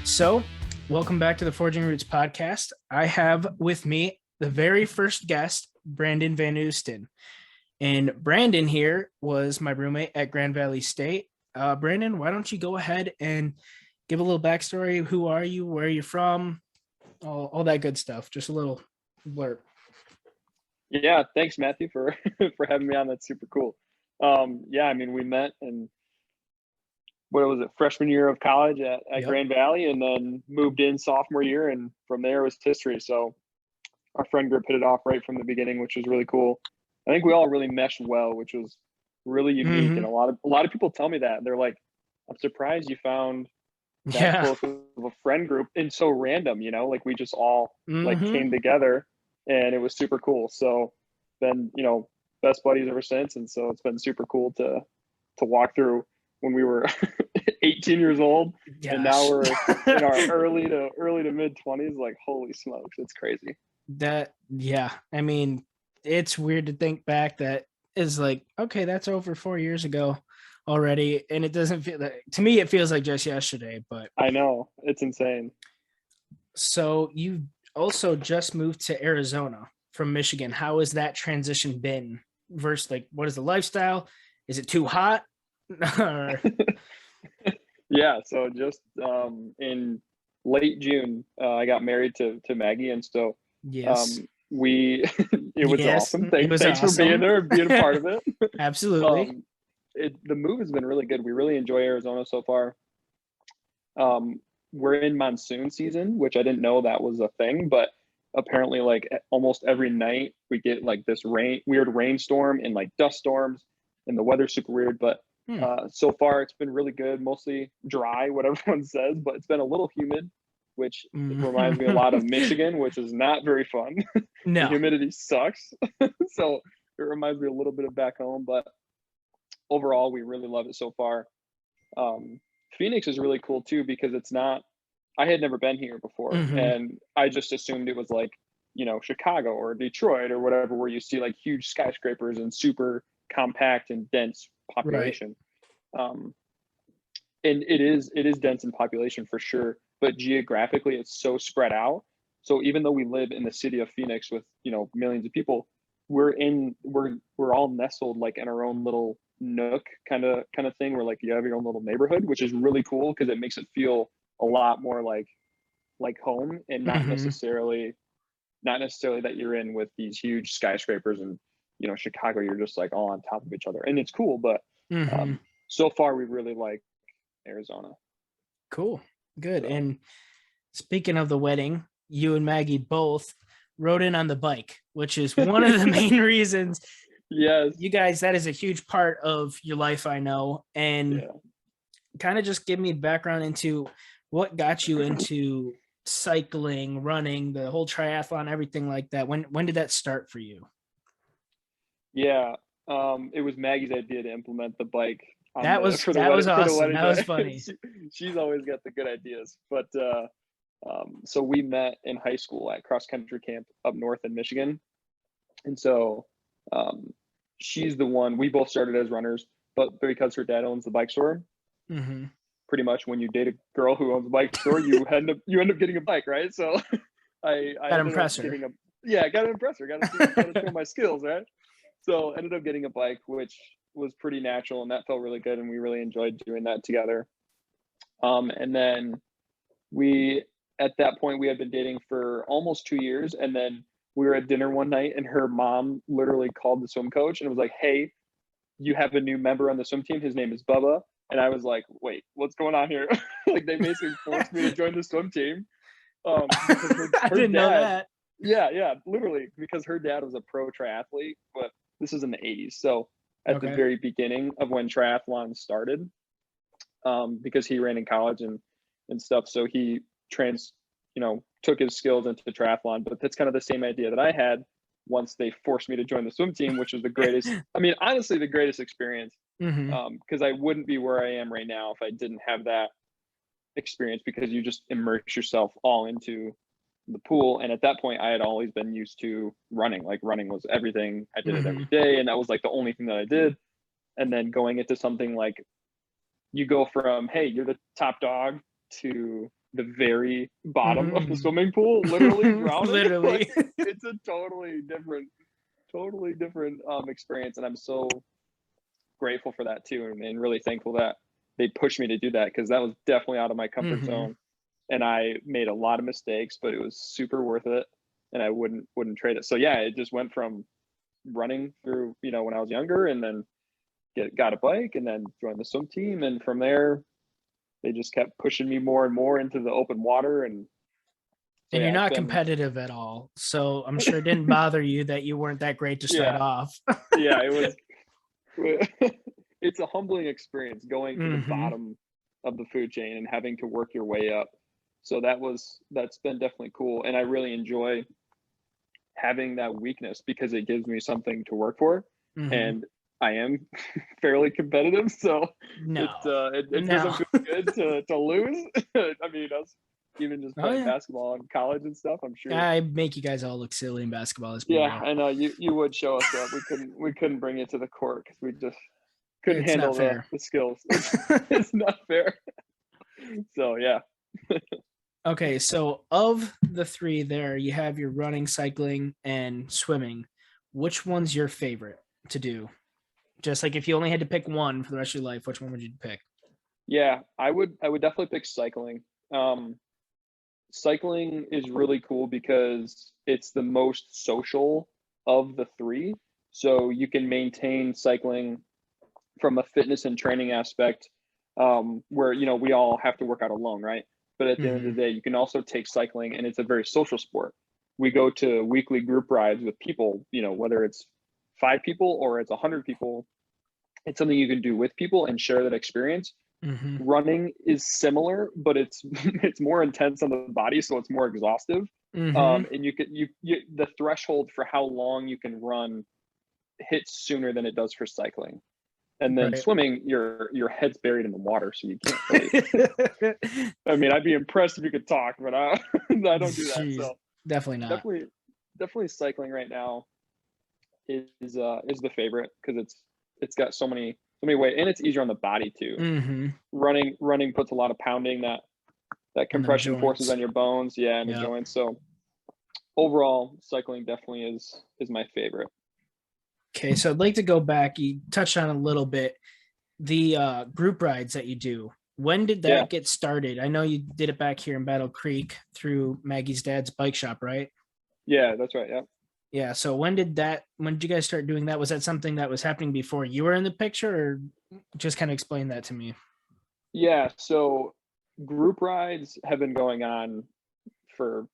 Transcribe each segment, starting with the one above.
So, welcome back to the Forging Roots podcast. I have with me the very first guest, Brandon VanOosten. And Brandon here was my roommate at Grand Valley State. Brandon, why don't you go ahead and give a little backstory? Who are you? Where are you from? All that good stuff. Just a little blurb. Yeah, thanks, Matthew, for for having me on. That's super cool. We met in what was it, freshman year of college at Yep. Grand Valley, and then moved in sophomore year, and from there was history. So our friend group hit it off right from the beginning, which was really cool. I think we all really meshed well, which was really unique. Mhm. And a lot of people tell me that. They're like, I'm surprised you found that Yeah. close of a friend group and so random, like we just all like Mhm. came together, and it was super cool. So been, best buddies ever since. And so it's been super cool to walk through when we were 18 years old, and now Gosh. we're in our early to mid 20s. Like, holy smokes, it's crazy. Yeah. I mean, it's weird to think back that is like, okay, that's over 4 years ago already. And it doesn't feel that to me, it feels like just yesterday. But I know, it's insane. so you also just moved to Arizona from Michigan. How has that transition been versus like what is the lifestyle? Is it too hot? Or- Yeah, so just in late June, I got married to Maggie, and so yes. we it was Yes. awesome. It was Thanks for being awesome. there and being a part of it. Absolutely. um the move has been really good. We really enjoy Arizona so far. We're in monsoon season, which I didn't know that was a thing, but apparently like almost every night we get like this weird rainstorm and like dust storms, and the weather's super weird. But so far it's been really good, mostly dry, what everyone says, but it's been a little humid, which reminds me a lot of Michigan, which is not very fun. The No. humidity sucks. So it reminds me a little bit of back home, but overall we really love it so far. Phoenix is really cool too, because I had never been here before, Mhm. and I just assumed it was like, Chicago or Detroit or whatever, where you see like huge skyscrapers and super compact and dense Right. population. Um, and it is dense in population for sure, but geographically it's so spread out. So even though we live in the city of Phoenix with, millions of people, we're all nestled like in our own little nook kind of thing, where like you have your own little neighborhood, which is really cool because it makes it feel a lot more like home, and Mhm. not necessarily that you're in with these huge skyscrapers. And Chicago, you're just like all on top of each other, and it's cool. But Mhm. um so far we really like Arizona. Cool. Good. So And speaking of the wedding, you and Maggie both rode in on the bike, which is one of the main reasons yes. you guys, that is a huge part of your life, I know. And Yeah. kind of just give me background into what got you into cycling, running, the whole triathlon, everything like that. When did that start for you? Yeah. It was Maggie's idea to implement the bike on That the was that was for the awesome. wedding That was day. funny. She's always got the good ideas. But so we met in high school at cross country camp up north in Michigan. And so um, she's the one. We both started as runners, but because her dad owns the bike store, Hmm. pretty much when you date a girl who owns a bike store, you end up getting a bike, right? So I Got to ended up impress her. getting yeah, got to impress her, got to show my skills, right? So ended up getting a bike, which was pretty natural, and that felt really good, and we really enjoyed doing that together. And then we at that point we had been dating for almost 2 years, and then we were at dinner one night, and her mom literally called the swim coach and was like, "Hey, you have a new member on the swim team. His name is Bubba." And I was like, "Wait, what's going on here?" Like, they basically forced me to join the swim team, because her I her didn't know dad, that. yeah, literally, because her dad was a pro triathlete, but this is in the 80s. So at the Okay. very beginning of when triathlon started, because he ran in college and stuff. So he took his skills into triathlon. But that's kind of the same idea that I had once they forced me to join the swim team, which was the greatest, I mean, honestly, the greatest experience. Hmm. Because I wouldn't be where I am right now if I didn't have that experience, because you just immerse yourself all into the pool. And at that point, I had always been used to running. Like, running was everything. I did it Hmm. every day, and that was like the only thing that I did. And then going into something like, you go from, hey, you're the top dog, to the very bottom of the Mhm. swimming pool, literally drowning. Literally. Like, it's a totally different experience, and I'm so grateful for that too, and really thankful that they pushed me to do that, because that was definitely out of my comfort Mhm. zone, and I made a lot of mistakes, but it was super worth it, and I wouldn't trade it. So yeah, it just went from running through, when I was younger, and then got a bike, and then joined the swim team, and from there they just kept pushing me more and more into the open water. And so And you're yeah, it's not been competitive at all. So I'm sure it didn't bother you that you weren't that great to start yeah, off. yeah, it was it's a humbling experience going to the Mhm. bottom of the food chain and having to work your way up. So that's been definitely cool, and I really enjoy having that weakness because it gives me something to work for, Mhm. and I am fairly competitive, so No. it doesn't No. feel good to lose. I mean, us even just Oh playing yeah. basketball in college and stuff, I'm sure. I make you guys all look silly in basketball, let's be Yeah, real. I know you would show us up. We couldn't bring it to the court because we just couldn't It's not handle the fair. the skills. It's not fair. So yeah. Okay, so of the three there, you have your running, cycling, and swimming. Which one's your favorite to do? Just like if you only had to pick one for the rest of your life, which one would you pick? Yeah, I would definitely pick cycling. Um, Cycling is really cool because it's the most social of the three. So you can maintain cycling from a fitness and training aspect, where we all have to work out alone, right? But at the end of the Hmm. day, you can also take cycling, and it's a very social sport. We go to weekly group rides with people, whether it's 5 people or it's 100 people. It's something you can do with people and share that experience. Hmm. Running is similar, but it's it's more intense on the body, so it's more exhaustive. Hmm. And you the threshold for how long you can run hits sooner than it does for cycling. And then Right. swimming, your head's buried in the water, so you can't really. I mean, I'd be impressed if you could talk, but I don't do that. Jeez, So definitely not. definitely cycling right now is the favorite, because it's got so many weight, and it's easier on the body too. Hmm. Running puts a lot of pounding, that And them compression forces joints. on your bones, yeah, and the Yeah. joints. So overall, cycling definitely is my favorite. Okay, so I'd like to go back. You touched on a little bit the group rides that you do. When did Yeah, that get started? I know you did it back here in Battle Creek through Maggie's dad's bike shop, right? yeah, that's right. Yeah, Yeah. So when did you guys start doing that? Was that something that was happening before you were in the picture, or just kind of explain that to me? yeah. So group rides have been going on for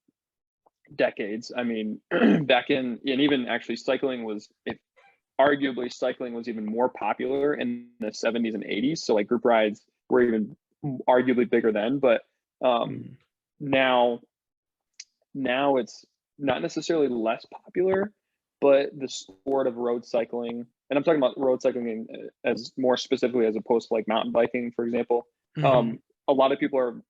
decades. I mean, back and even actually arguably cycling was even more popular in the 70s and 80s. So like group rides were even arguably bigger then, but um, Mm. now now it's not necessarily less popular, but the sport of road cycling, and I'm talking about road cycling as more specifically as opposed to like mountain biking, for example. Hmm. Um, a lot of people are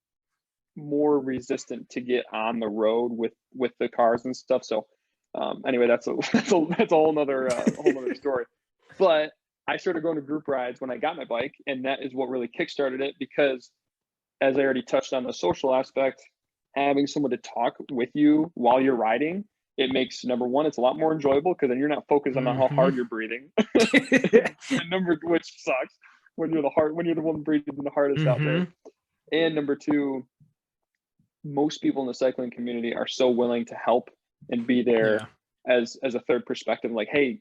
more resistant to get on the road with the cars and stuff. So anyway, that's a whole nother story. But I started going to group rides when I got my bike, and that is what really kickstarted it, because as I already touched on the social aspect, having someone to talk with you while you're riding, it makes, number one, it's a lot more enjoyable because then you're not focused on how Hmm. hard you're breathing, and number, which sucks when you're the one breathing the hardest out there. Hmm. And number two, most people in the cycling community are so willing to help and be there Yeah. as a third perspective, like, hey,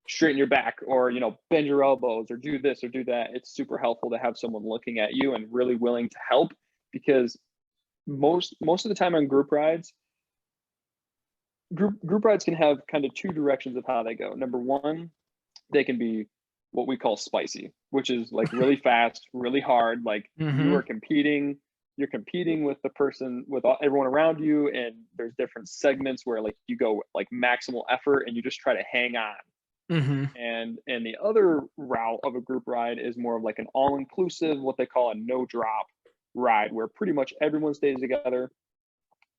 straighten your back, or bend your elbows, or do this or do that. It's super helpful to have someone looking at you and really willing to help, because most of the time on group rides can have kind of two directions of how they go. Number one, they can be what we call spicy, which is like really fast, really hard. Like Hmm. you're competing with the person, with everyone around you, and there's different segments where like you go like maximal effort and you just try to hang on. Hmm. And the other route of a group ride is more of like an all-inclusive, what they call a no drop ride, where pretty much everyone stays together.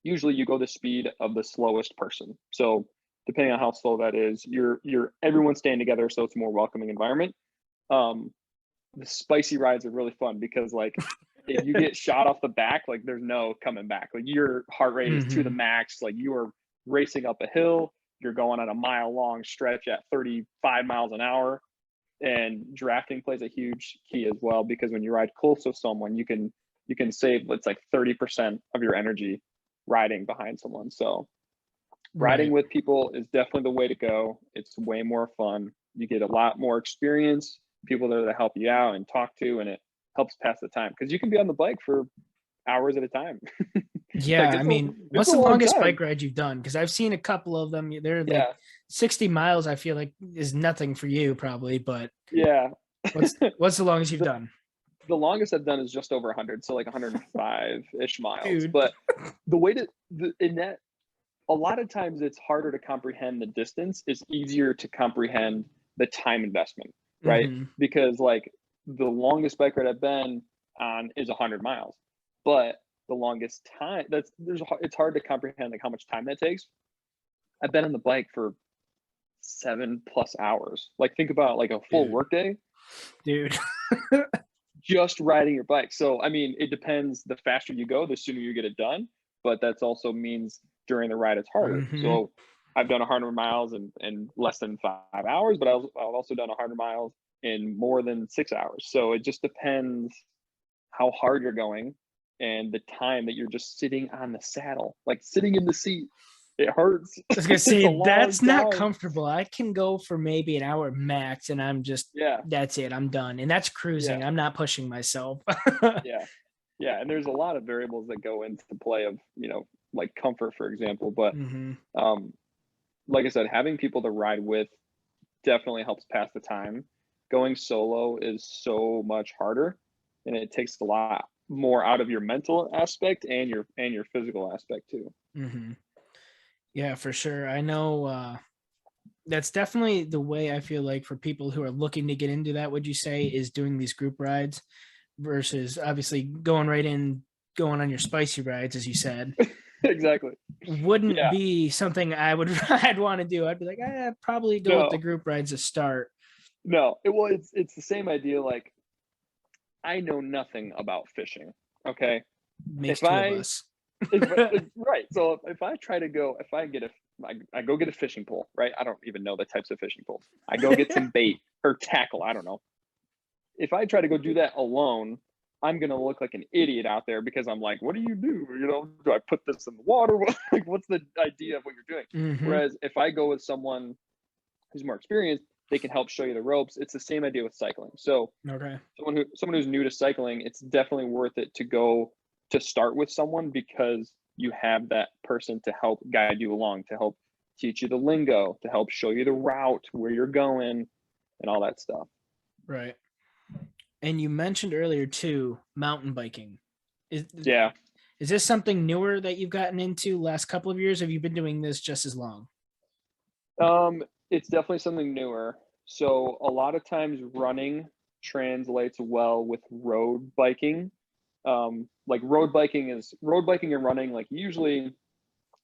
Usually you go the speed of the slowest person. So depending on how slow that is, you're everyone's staying together, so it's a more welcoming environment. Um, the spicy rides are really fun because like if you get shot off the back, like there's no coming back. Like your heart rate is to the max. Like you are racing up a hill. You're going on a mile-long stretch at 35 miles an hour. And drafting plays a huge key as well, because when you ride close to someone, you can save, it's like 30% of your energy riding behind someone. So riding with people is definitely the way to go. It's way more fun. You get a lot more experience, people there to help you out and talk to, and it helps pass the time, because you can be on the bike for hours at a time. Yeah, Like, I mean, what's the longest bike ride you've done? Because I've seen a couple of them. They're like 60 miles. I feel like is nothing for you, probably. But yeah, what's the longest you've done? The longest I've done is just over 100, so like 105-ish miles. Dude. But the way in that, a lot of times it's harder to comprehend the distance. It's easier to comprehend the time investment, right? Because like the longest bike ride I've been on is 100 miles, but the longest time it's hard to comprehend like how much time that takes. I've been on the bike for 7+ hours. Like think about like a full workday, dude. Just riding your bike. So I mean, it depends. The faster you go, the sooner you get it done. But that also means during the ride it's harder. So I've done 100 miles in less than 5 hours, but I've also done 100 miles in more than 6 hours. So it just depends how hard you're going and the time that you're just sitting on the saddle, like sitting in the seat. It hurts. I was gonna say that's not comfortable. I can go for maybe an hour max, and I'm just that's it. I'm done, and that's cruising. I'm not pushing myself. Yeah, and there's a lot of variables that go into play of, like comfort, for example. But like I said, having people to ride with definitely helps pass the time. Going solo is so much harder, and it takes a lot more out of your mental aspect and your physical aspect too. Yeah, for sure. I know that's definitely the way I feel like for people who are looking to get into that, would you say, is doing these group rides versus obviously going on your spicy rides, as you said. Exactly. Wouldn't be something I'd want to do. I'd be like, I'd probably go with the group rides to start. No, it's the same idea. Like, I know nothing about fishing. Okay. Makes two of us. Right. So if I go get a fishing pole, right? I don't even know the types of fishing poles. I go get some bait or tackle. I don't know. If I try to go do that alone, I'm going to look like an idiot out there, because I'm like, what do you do? Do I put this in the water? What's the idea of what you're doing? Whereas if I go with someone who's more experienced, they can help show you the ropes. It's the same idea with cycling. So someone who's new to cycling, it's definitely worth it to start with someone, because you have that person to help guide you along, to help teach you the lingo, to help show you the route, where you're going, and all that stuff. Right. And you mentioned earlier too, mountain biking. Is this something newer that you've gotten into last couple of years? Have you been doing this just as long? It's definitely something newer. So a lot of times running translates well with road biking. Like road biking and running, like usually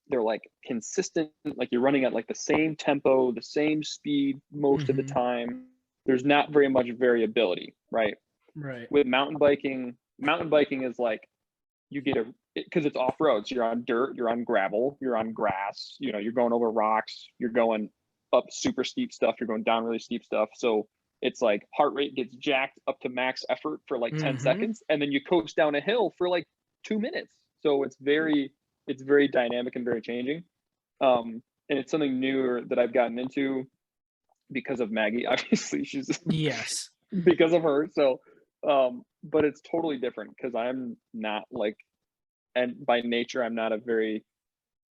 they're like consistent, like you're running at like the same tempo, the same speed most of the time. There's not very much variability, right? With mountain biking is like you get because it's off road. So you're on dirt, you're on gravel, you're on grass, you're going over rocks, you're going up super steep stuff, you're going down really steep stuff. So it's like heart rate gets jacked up to max effort for like 10 seconds, and then you coast down a hill for like 2 minutes. So it's very dynamic and very changing. And it's something newer that I've gotten into because of Maggie. Obviously, she's because of her. So, but it's totally different, because I'm not like, and by nature, I'm not a very,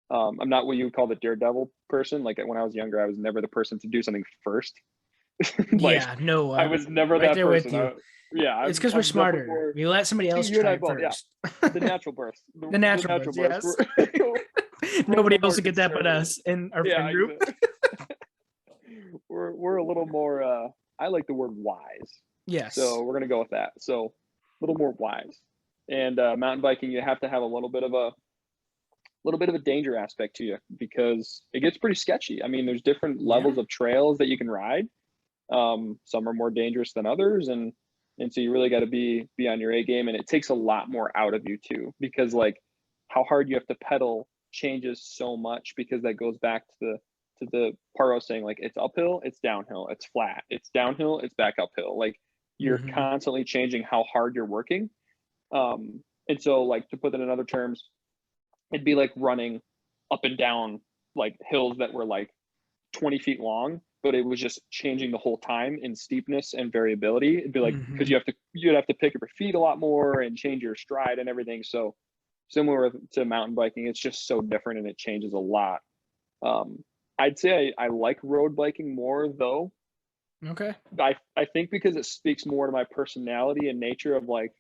I'm not what you would call the daredevil person. Like when I was younger, I was never the person to do something first. I was never that person. With you. It's because we're smarter. We let somebody else try it first. The natural burst. The natural burst. Yes. Nobody else will get that but us in our friend group. We're a little more. I like the word wise. Yes. So we're gonna go with that. So a little more wise. And mountain biking, you have to have a little bit of a danger aspect to you, because it gets pretty sketchy. I mean, there's different levels of trails that you can ride. Some are more dangerous than others, and And so you really got to be on your A game, and it takes a lot more out of you too, because like how hard you have to pedal changes so much, because that goes back to the part I was saying, like it's uphill, it's downhill, it's flat, it's downhill, it's back uphill. Like you're Mm-hmm. constantly changing how hard you're working. And so like to put that in other terms, it'd be like running up and down like hills that were like 20 feet long, but it was just changing the whole time in steepness and variability. It'd be like, because Mm-hmm. you'd have to pick up your feet a lot more and change your stride and everything. So similar to mountain biking, it's just so different and it changes a lot. I'd say I like road biking more though. Okay. I think because it speaks more to my personality and nature of like,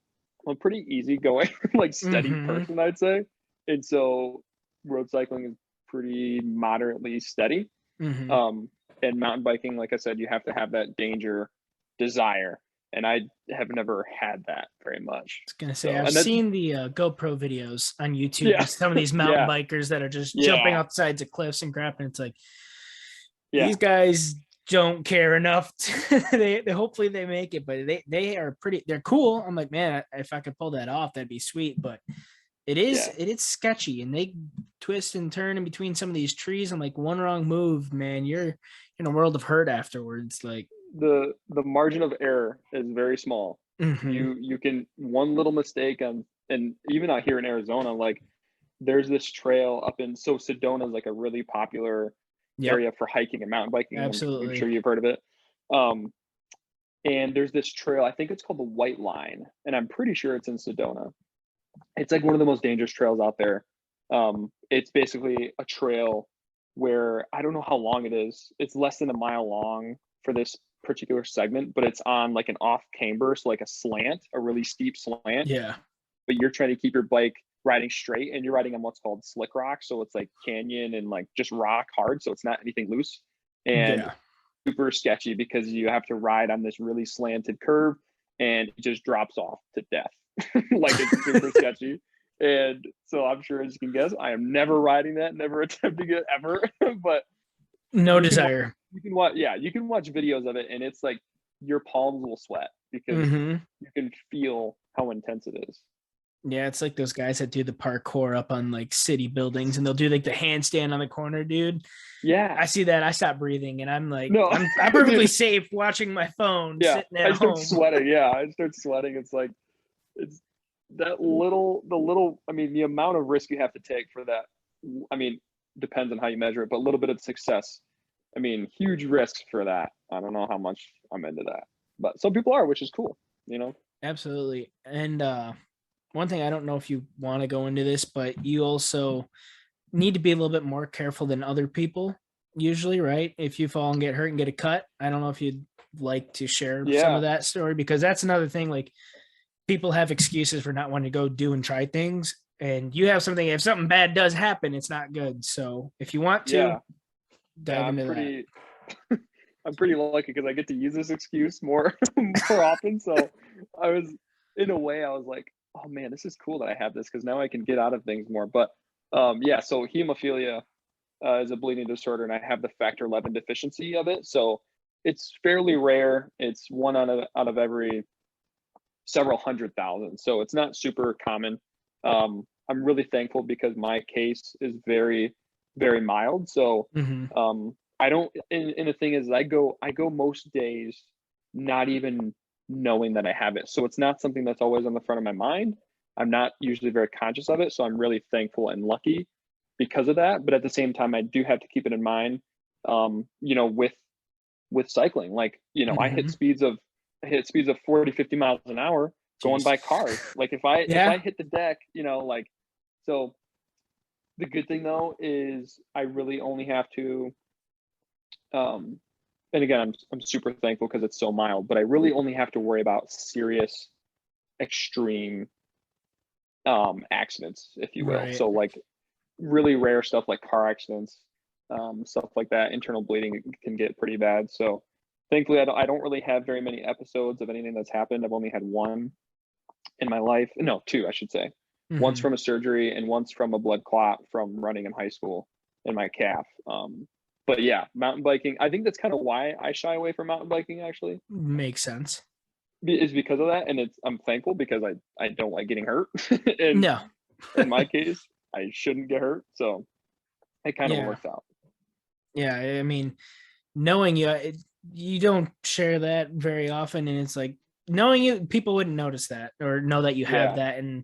I'm a pretty easygoing, like steady Mm-hmm. person, I'd say. And so road cycling is pretty moderately steady. Mm-hmm. Um, and mountain biking, like I said, you have to have that danger desire. And I have never had that very much. I was gonna say, So, I've and that, seen the GoPro videos on YouTube yeah, of some of these mountain yeah, bikers that are just jumping yeah, off the sides of cliffs and grappling. It's like yeah. these guys don't care enough. They hopefully they make it, but they are pretty. They're cool. I'm like, man, if I could pull that off, that'd be sweet. But Yeah. it is sketchy, and they twist and turn in between some of these trees. I'm like, one wrong move, man, you're in a world of hurt afterwards. Like, The margin of error is very small. mm-hmm. You can, one little mistake on, and even out here in Arizona, like there's this trail up in, so Sedona is like a really popular Yep, area for hiking and mountain biking. I'm absolutely. sure you've heard of it. Um, and there's this trail, I think it's called the White Line, and I'm pretty sure it's in Sedona. It's like one of the most dangerous trails out there. It's basically a trail where I don't know how long it is. It's less than a mile long for this particular segment, but it's on like an off camber, so like a slant, a really steep slant. Yeah, But you're trying to keep your bike riding straight, and you're riding on what's called slick rock, so it's like canyon and like just rock hard, so it's not anything loose. And yeah. super sketchy because you have to ride on this really slanted curve, and it just drops off to death. Like it's super sketchy. And so I'm sure, as you can guess, I am never riding that, never attempting it ever. But No you can watch, desire. yeah, you can watch videos of it, and it's like your palms will sweat because Mm-hmm. you can feel how intense it is. Yeah, it's like those guys that do the parkour up on like city buildings, and they'll do like the handstand on the corner, dude. Yeah. I see that. I stop breathing, and I'm like, No, I'm perfectly dude. safe watching my phone, Yeah. sitting I at start home. sweating. Yeah. I start sweating. It's like, it's that little, I mean, the amount of risk you have to take for that, I mean, depends on how you measure it, but a little bit of success. I mean, huge risks for that. I don't know how much I'm into that, but some people are, which is cool, you know? Absolutely. And one thing, I don't know if you want to go into this, but you also need to be a little bit more careful than other people usually, right? If you fall and get hurt and get a cut, I don't know if you'd like to share some of Yeah. that story, because that's another thing. Like, people have excuses for not wanting to go do and try things, and you have something, if something bad does happen, it's not good. So if you want to Yeah. Yeah. dive into that. I'm pretty lucky because I get to use this excuse more, more often. So I was, in a way, I was like, oh man, this is cool that I have this because now I can get out of things more. But yeah, so hemophilia is a bleeding disorder, and I have the factor 11 deficiency of it. So it's fairly rare. It's one out of every several hundred thousand. So it's not super common. I'm really thankful because my case is very, very mild. So Mm-hmm. I don't. And the thing is, I go most days not even knowing that I have it. So it's not something that's always on the front of my mind. I'm not usually very conscious of it. So I'm really thankful and lucky because of that. But at the same time, I do have to keep it in mind. You know, with cycling, like, you know, Mm-hmm. I hit speeds of 40, 50 miles an hour going Jeez. by cars. Like if Yeah. I hit the deck, you know, like, so the good thing though is I really only have to, um, and again, I'm super thankful because it's so mild, but I really only have to worry about serious, extreme, accidents, if you will. Right. So like really rare stuff like car accidents, stuff like that. Internal bleeding can get pretty bad. So thankfully, I don't really have very many episodes of anything that's happened. I've only had one in my life. No, two, I should say. Once Mm-hmm. from a surgery and once from a blood clot from running in high school in my calf. But yeah, mountain biking. I think that's kind of why I shy away from mountain biking, actually. Makes sense. is because of that, and I'm thankful because I don't like getting hurt, and No. in my case, I shouldn't get hurt, so it kind of Yeah. works out. Yeah. I mean, knowing you, you don't share that very often, and it's like knowing you, people wouldn't notice that or know that you have Yeah, that. And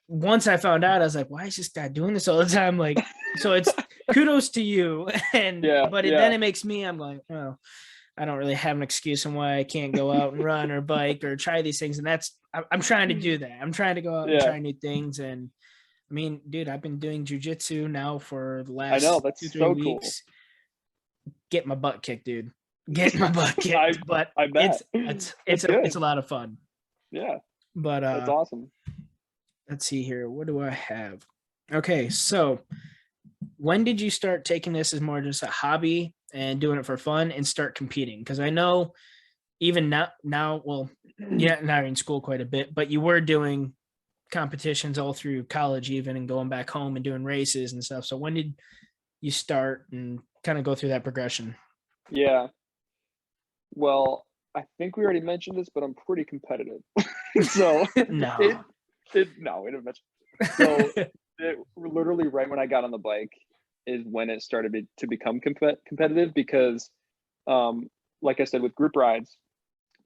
once I found out, I was like, why is this guy doing this all the time? Like, so it's kudos to you. And yeah, but then yeah, it makes me, I'm going, oh, I don't really have an excuse on why I can't go out and run or bike or try these things. And I'm trying to do that. I'm trying to go out and yeah. try new things. And I mean, dude, I've been doing jujitsu now for the I know, last that's 2-3 so cool. weeks. Get my butt kicked, dude. Get my butt I kicked. But I bet. That's it's good. a lot of fun. Yeah, But that's awesome. let's see here. What do I have? Okay, so when did you start taking this as more just a hobby and doing it for fun and start competing? Because I know even now, well, yeah, now you're in school quite a bit, but you were doing competitions all through college even and going back home and doing races and stuff. So when did you start and kind of go through that progression? Yeah. Well, I think we already mentioned this, but I'm pretty competitive. So it No. no, we didn't mention. So literally right when I got on the bike is when it started to become competitive because, like I said, with group rides,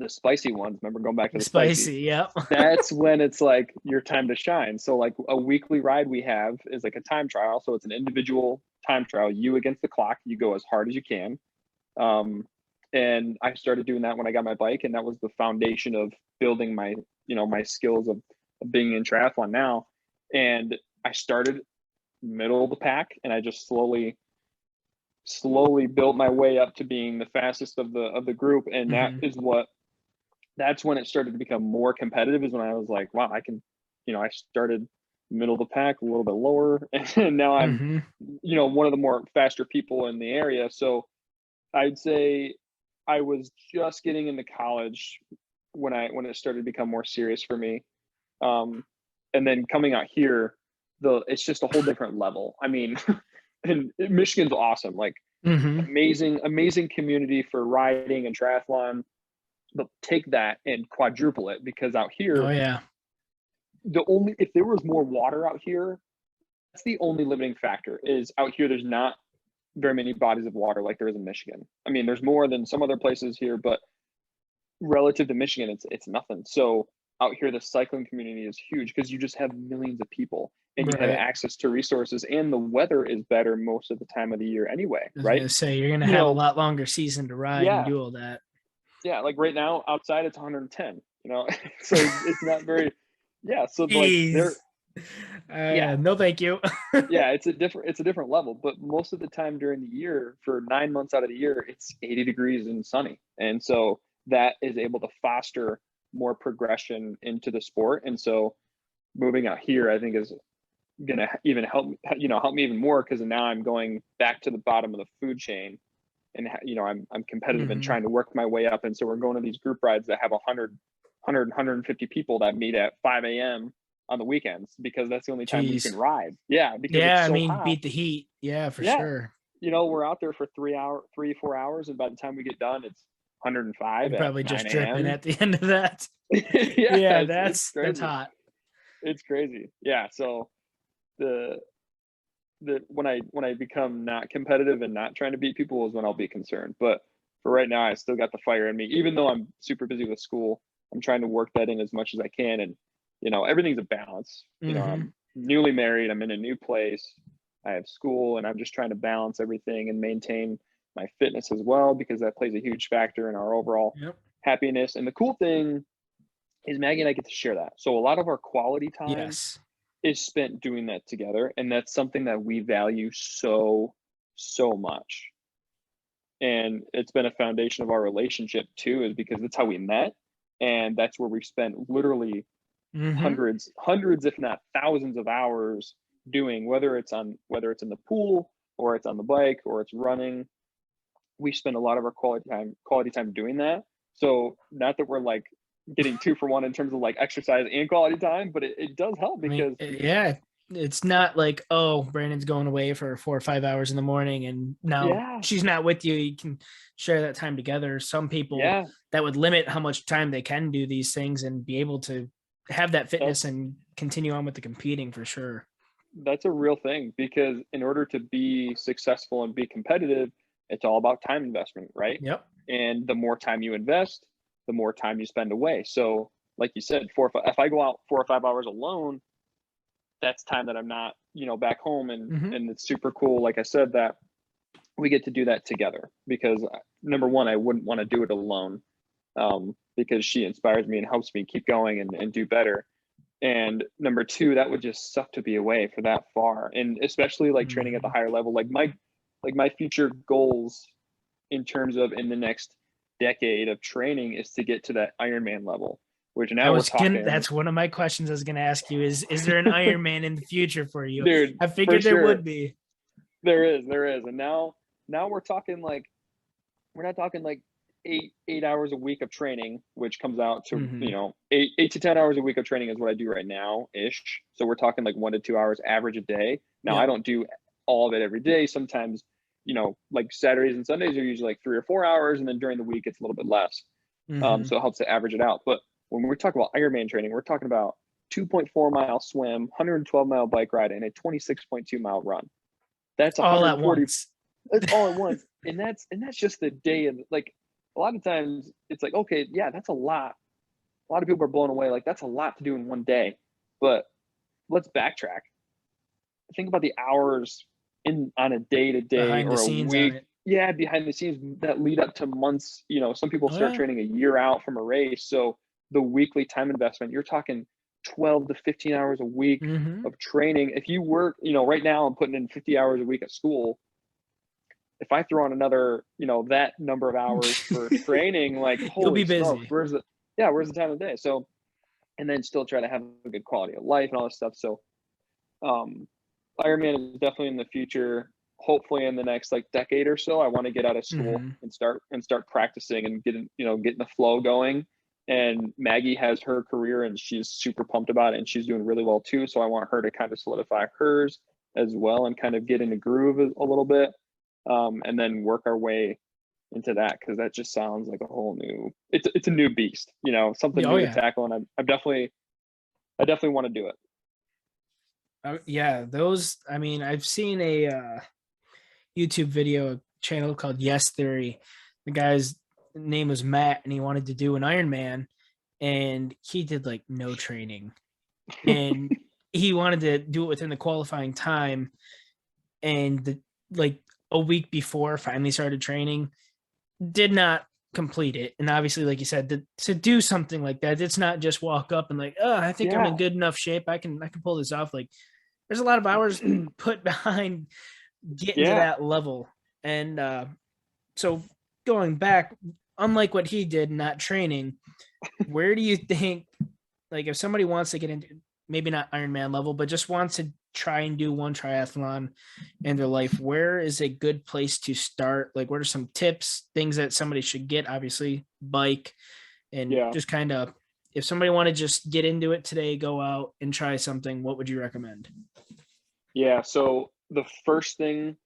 the spicy ones, remember going back to the spicy, Spicy, yep. that's when it's like your time to shine. So like a weekly ride we have is like a time trial. So it's an individual time trial, you against the clock, you go as hard as you can. Um, and I started doing that when I got my bike, and that was the foundation of building my, my skills of being in triathlon now. And I started middle of the pack, and I just slowly built my way up to being the fastest of the group. And that's when it started to become more competitive, is when I was like, wow, I can, I started middle of the pack, a little bit lower, and now I'm, one of the more faster people in the area. So I'd say I was just getting into college when it started to become more serious for me. And then coming out here, it's just a whole different level. I mean, and Michigan's awesome, like amazing community for riding and triathlon. But take that and quadruple it, because out Oh here, yeah. if there was more water out here, that's the only limiting factor. Is out here there's not very many bodies of water like there is in Michigan. I mean, there's more than some other places here, but relative to Michigan, it's nothing. So out here, the cycling community is huge because you just have millions of people and you have Right. access to resources, and the weather is better most of the time of the year anyway, I was right? gonna say you're gonna have a lot longer season to ride and Yeah, do all that. yeah. Like right now outside, it's 110. So it's not very. Yeah, so like Jeez. yeah, No, thank you. yeah, it's a different level. But most of the time during the year, for 9 months out of the year, it's 80 degrees and sunny, and so that is able to foster more progression into the sport. And so moving out here, I think, is gonna even help me even more, because now I'm going back to the bottom of the food chain, and I'm competitive and trying to work my way up. And so we're going to these group rides that have 150 people that meet at 5 a.m. on the weekends, because that's the only time you can Jeez. ride. Yeah, because Yeah, it's I so mean, hot. beat the heat. Yeah, for Yeah, sure. we're out there for 4 hours, and by the time we get done, it's 105 You're at probably just 9 dripping a.m. at the end of that. Yeah, Yeah, it's that's crazy. hot. It's crazy. Yeah, so the when I become not competitive and not trying to beat people is when I'll be concerned. But for right now, I still got the fire in me, even though I'm super busy with school. I'm trying to work that in as much as I can, and everything's a balance. I'm newly married. I'm in a new place. I have school, and I'm just trying to balance everything and maintain my fitness as well, because that plays a huge factor in our overall Yep. happiness. And the cool thing is Maggie and I get to share that. So a lot of our quality time Yes. is spent doing that together, and that's something that we value so much. And it's been a foundation of our relationship too, is because that's how we met, and that's where we've spent literally hundreds if not thousands of hours doing, whether it's in the pool, or it's on the bike, or it's running. We spend a lot of our quality time doing that. So not that we're like getting 2 for 1 in terms of like exercise and quality time, but it does help, I mean, because yeah, it's not like, oh, Brandon's going away for 4 or 5 hours in the morning and now Yeah. she's not with you. You can share that time together. Some people Yeah. that would limit how much time they can do these things and be able to have that fitness That's and continue on with the competing for sure. that's a real thing because in order to be successful and be competitive, it's all about time investment, right? Yep. And the more time you invest, the more time you spend away. So, like you said, if I go out 4 or 5 hours alone, that's time that I'm not, back home, and Mm-hmm. and it's super cool. Like I said, that we get to do that together because number one, I wouldn't want to do it alone, because she inspires me and helps me keep going and do better. And number two, that would just suck to be away for that far, and especially like training at the Mm-hmm. higher level. Like my future goals in terms of in the next decade of training is to get to that Ironman level, which I now we're was gonna. talking, That's one of my questions I was gonna ask you. Is there an Iron Man in the future for you? dude, I for figured there would sure. be. There is. And now we're talking like, we're not talking like 8 hours a week of training, which comes out to, Mm-hmm. 8 to 10 hours a week of training is what I do right now ish. So we're talking like 1 to 2 hours average a day. Now I Yep. don't do all of it every day. Sometimes, like Saturdays and Sundays are usually like 3 or 4 hours, and then during the week it's a little bit less. Mm-hmm. So it helps to average it out. But when we talk about Ironman training, we're talking about 2.4 mile swim, 112-mile bike ride, and a 26.2 mile run. That's All at 140. once. It's all at once, and that's just the day. And like a lot of times, it's like, okay, yeah, that's a lot. A lot of people are blown away. Like that's a lot to do in one day. But let's backtrack. Think about the hours in on a day to day Behind the or a scenes on week. it. Yeah, behind the scenes that lead up to months. Some people Oh start yeah. training a year out from a race. So the weekly time investment, you're talking 12 to 15 hours a week Mm-hmm. of training. If you work, right now I'm putting in 50 hours a week at school. If I throw on another, that number of hours for training, like You'll be holy smokes, busy. where's the time of the day? So, and then still try to have a good quality of life and all this stuff. So, um, Ironman is definitely in the future. Hopefully, in the next like decade or so, I want to get out of school Mm-hmm. and start practicing and getting the flow going. And Maggie has her career, and she's super pumped about it, and she's doing really well too. So I want her to kind of solidify hers as well, and kind of get in the groove a little bit, and then work our way into that, because that just sounds like a whole new. It's a new beast, something Oh new to yeah. tackle, and I definitely want to do it. Yeah. Those. I mean, I've seen a YouTube video channel called Yes Theory. The guy's name was Matt, and he wanted to do an Iron Man, and he did like no training, and he wanted to do it within the qualifying time, and like a week before finally started training, did not complete it. And obviously, like you said, to do something like that, it's not just walk up and like, oh, I think I'm in Yeah. good enough shape. I can pull this off. Like there's a lot of hours put behind getting to Yeah. that level. And so going back, unlike what he did, not training, where do you think, like, if somebody wants to get into maybe not Ironman level, but just wants to try and do one triathlon in their life, where is a good place to start? Like, what are some tips, things that somebody should get? Obviously, bike, and Yeah. just kind of, if somebody want to just get into it today, go out and try something, what would you recommend? Yeah. So the first thing,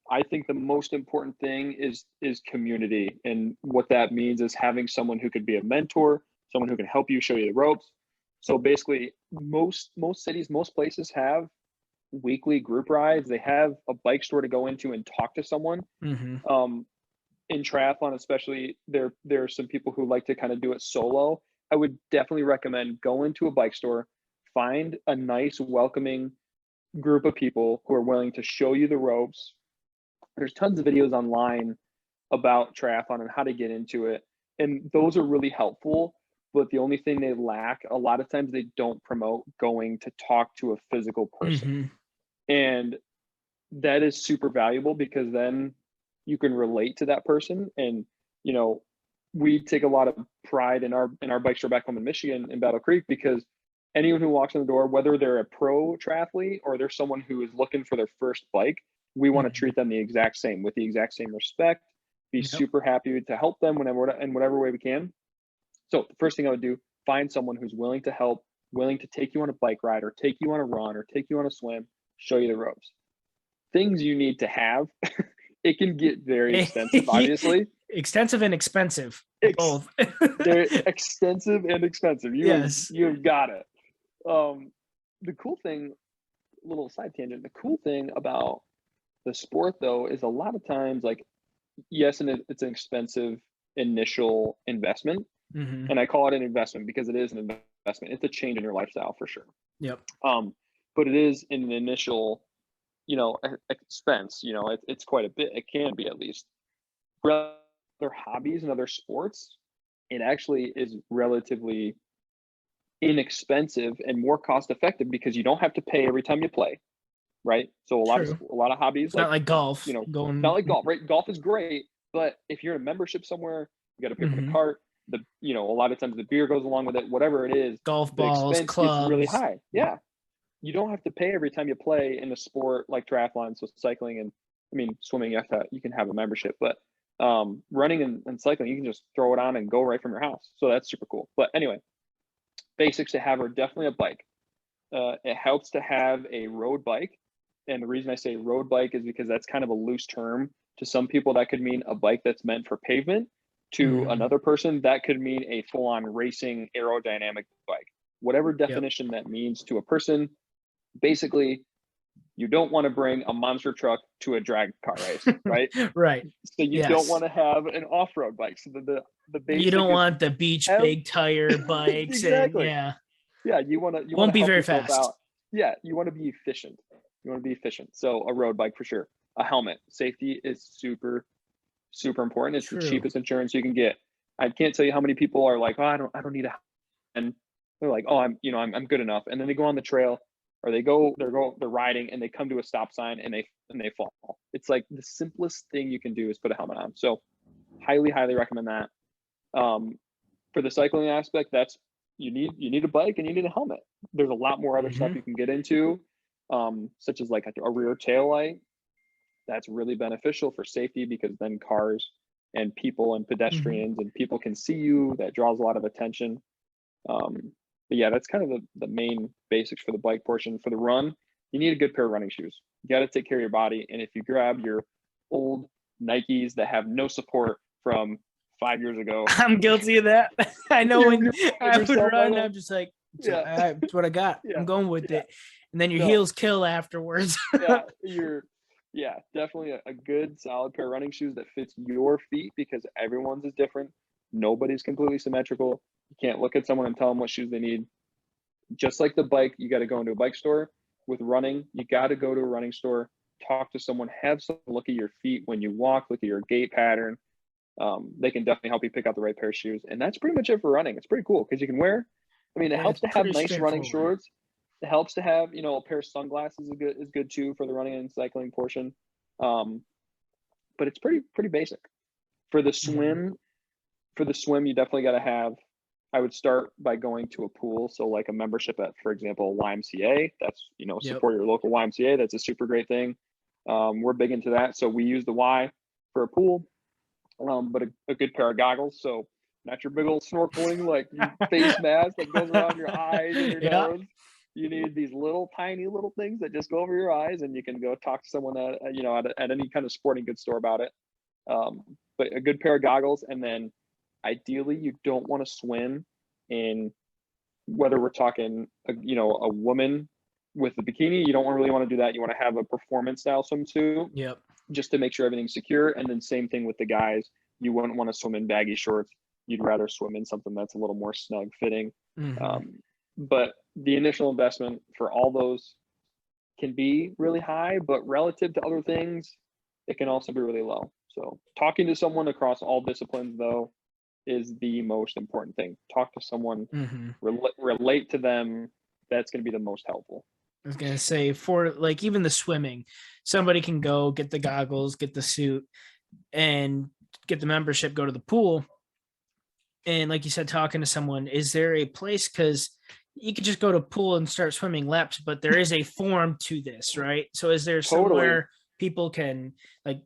I think the most important thing is community. And what that means is having someone who could be a mentor, someone who can help you show you the ropes. So basically most cities, most places have weekly group rides. They have a bike store to go into and talk to someone. Mm-hmm. Um, in triathlon, especially, there are some people who like to kind of do it solo. I would definitely recommend going to a bike store, find a nice, welcoming group of people who are willing to show you the ropes. There's tons of videos online about triathlon and how to get into it, and those are really helpful. But the only thing they lack a lot of times, they don't promote going to talk to a physical person, Mm-hmm. and that is super valuable because then you can relate to that person. And you know we take a lot of pride in our bike store back home in Michigan in Battle Creek, because anyone who walks in the door, whether they're a pro triathlete or they're someone who is looking for their first bike, we want to Mm-hmm. treat them the exact same, with the exact same respect, be Yep. super happy to help them whenever, in whatever way we can. So the first thing I would do, find someone who's willing to help, willing to take you on a bike ride or take you on a run or take you on a swim, show you the ropes. Things you need to have. It can get very extensive, obviously. Extensive and expensive, both. They're extensive and expensive. You've got it. The cool thing, little side tangent, the cool thing about the sport though is a lot of times, like, yes, and it's an expensive initial investment. Mm-hmm. And I call it an investment because it is an investment. It's a change in your lifestyle for sure. Yep. But it is an initial, expense. It's quite a bit. It can be, at least. For other hobbies and other sports, it actually is relatively inexpensive and more cost effective because you don't have to pay every time you play, right? So a lot of hobbies, it's not like golf, not like golf, right? Golf is great, but if you're in a membership somewhere, you got to pay for the cart. A lot of times the beer goes along with it. Whatever it is, golf balls, clubs, gets really high. Yeah, you don't have to pay every time you play in a sport like triathlon. So cycling and swimming, you can have a membership, but running and cycling, you can just throw it on and go right from your house. So that's super cool. But anyway, basics to have are definitely a bike. It helps to have a road bike. And the reason I say road bike is because that's kind of a loose term. To some people, that could mean a bike that's meant for pavement. To another person, that could mean a full-on racing aerodynamic bike. Whatever definition that means to a person, basically, you don't want to bring a monster truck to a drag car race, right? Right. So you don't want to have an off-road bike. So the basic, you don't want the beach big tire bikes. Exactly. And you want to won't be very fast. Out. Yeah, you want to be efficient. So a road bike for sure. A helmet. Safety is super, super important. It's the cheapest insurance you can get. I can't tell you how many people are like, oh, I don't need a, and they're like, oh, I'm good enough. And then they go on the trail, or they're riding and they come to a stop sign and they fall. It's like the simplest thing you can do is put a helmet on. So highly, highly recommend that. For the cycling aspect, that's you need a bike and you need a helmet. There's a lot more other stuff you can get into, such as like a rear tail light. That's really beneficial for safety because then cars and people and pedestrians and people can see you. That draws a lot of attention. But yeah, that's kind of the main basics for the bike portion. For the run, you need a good pair of running shoes. You got to take care of your body. And if you grab your old Nikes that have no support from 5 years ago, I'm guilty of that. I know when I would run, I'm just like, that's what I got. I'm going with it. And then your heels kill afterwards. Definitely a good solid pair of running shoes that fits your feet because everyone's is different. Nobody's completely symmetrical. You can't look at someone and tell them what shoes they need. Just like the bike, you got to go into a bike store. With running, you got to go to a running store, talk to someone, have someone look at your feet when you walk, look at your gait pattern. They can definitely help you pick out the right pair of shoes. And that's pretty much it for running. It's pretty cool because you can wear, it helps to have nice running shorts. It helps to have, a pair of sunglasses is good too for the running and cycling portion. But it's pretty basic. For the swim, you definitely got to have, I would start by going to a pool. So like a membership at, for example, YMCA. That's, support your local YMCA. That's a super great thing. We're big into that. So we use the Y for a pool, but a good pair of goggles. So not your big old snorkeling, like face mask that goes around your eyes and your nose. You need these tiny little things that just go over your eyes, and you can go talk to someone at any kind of sporting goods store about it. But a good pair of goggles, and then ideally you don't want to swim in, whether we're talking a woman with a bikini, you don't really want to do that. You want to have a performance style swimsuit. Yep. Just to make sure everything's secure. And then same thing with the guys. You wouldn't want to swim in baggy shorts. You'd rather swim in something that's a little more snug fitting. But the initial investment for all those can be really high, but relative to other things, it can also be really low. So talking to someone across all disciplines, though, is the most important thing. Talk to someone, relate to them. That's going to be the most helpful. I was going to say, for like even the swimming, somebody can go get the goggles, get the suit, and get the membership, go to the pool. And like you said, talking to someone, is there a place, because you could just go to a pool and start swimming laps, but there is a form to this, right? So is there somewhere people can, like,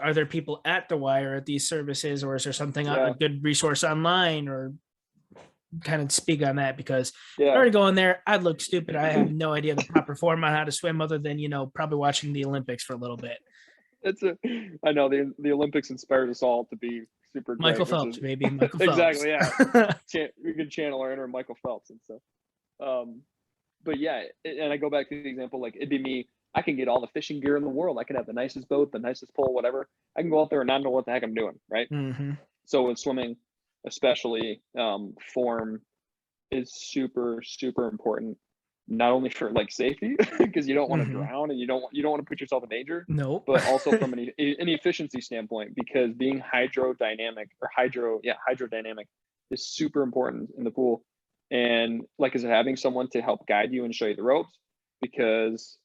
are there people at the Y or at these services, or is there something, a good resource online, or? kind of speak on that, because if I Yeah. were to go in there, I'd look stupid. I have no idea the proper form on how to swim, other than, probably watching the Olympics for a little bit. I know the Olympics inspires us all to be super Michael great, which is Phelps, baby. Michael Phelps. exactly, yeah. We can channel our inner Michael Phelps and stuff. But yeah, and I go back to the example, like it'd be me. I can get all the fishing gear in the world. I can have the nicest boat, the nicest pole, whatever. I can go out there and not know what the heck I'm doing, right? Mm-hmm. So with swimming, especially, form is super, super important. Not only for like safety, because you don't want to Mm-hmm. drown and you don't want to put yourself in danger, Nope. but also from an efficiency standpoint, because being hydrodynamic is super important in the pool. And like, is having someone to help guide you and show you the ropes, because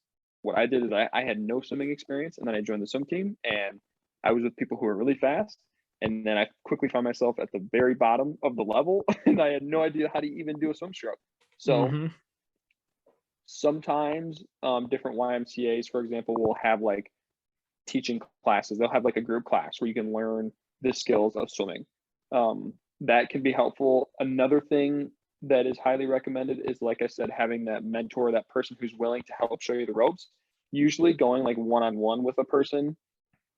what I did is I had no swimming experience, and then I joined the swim team, and I was with people who were really fast, and then I quickly found myself at the very bottom of the level, and I had no idea how to even do a swim stroke. So Mm-hmm. sometimes, different YMCA's, for example, will have like teaching classes. They'll have like a group class where you can learn the skills of swimming. That can be helpful. Another thing that is highly recommended is, like I said, having that mentor, that person who's willing to help show you the ropes. Usually going like one-on-one with a person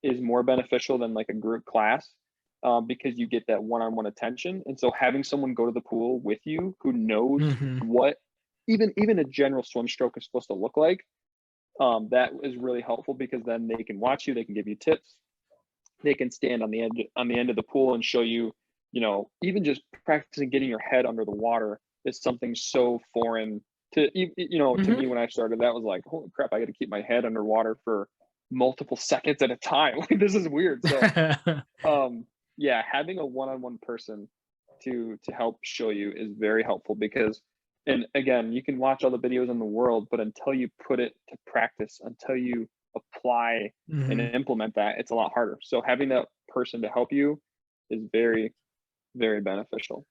is more beneficial than like a group class, because you get that one-on-one attention. And so having someone go to the pool with you who knows Mm-hmm. what even a general swim stroke is supposed to look like, that is really helpful, because then they can watch you, they can give you tips, they can stand on the end of the pool and show you, even just practicing getting your head under the water is something so foreign to to Mm-hmm. me when I started. That was like, holy crap, I got to keep my head underwater for multiple seconds at a time. Like, this is weird. So yeah, having a one-on-one person to help show you is very helpful, because, and again, you can watch all the videos in the world, but until you put it to practice, until you apply and Mm-hmm. implement that, it's a lot harder. So having that person to help you is very, very beneficial.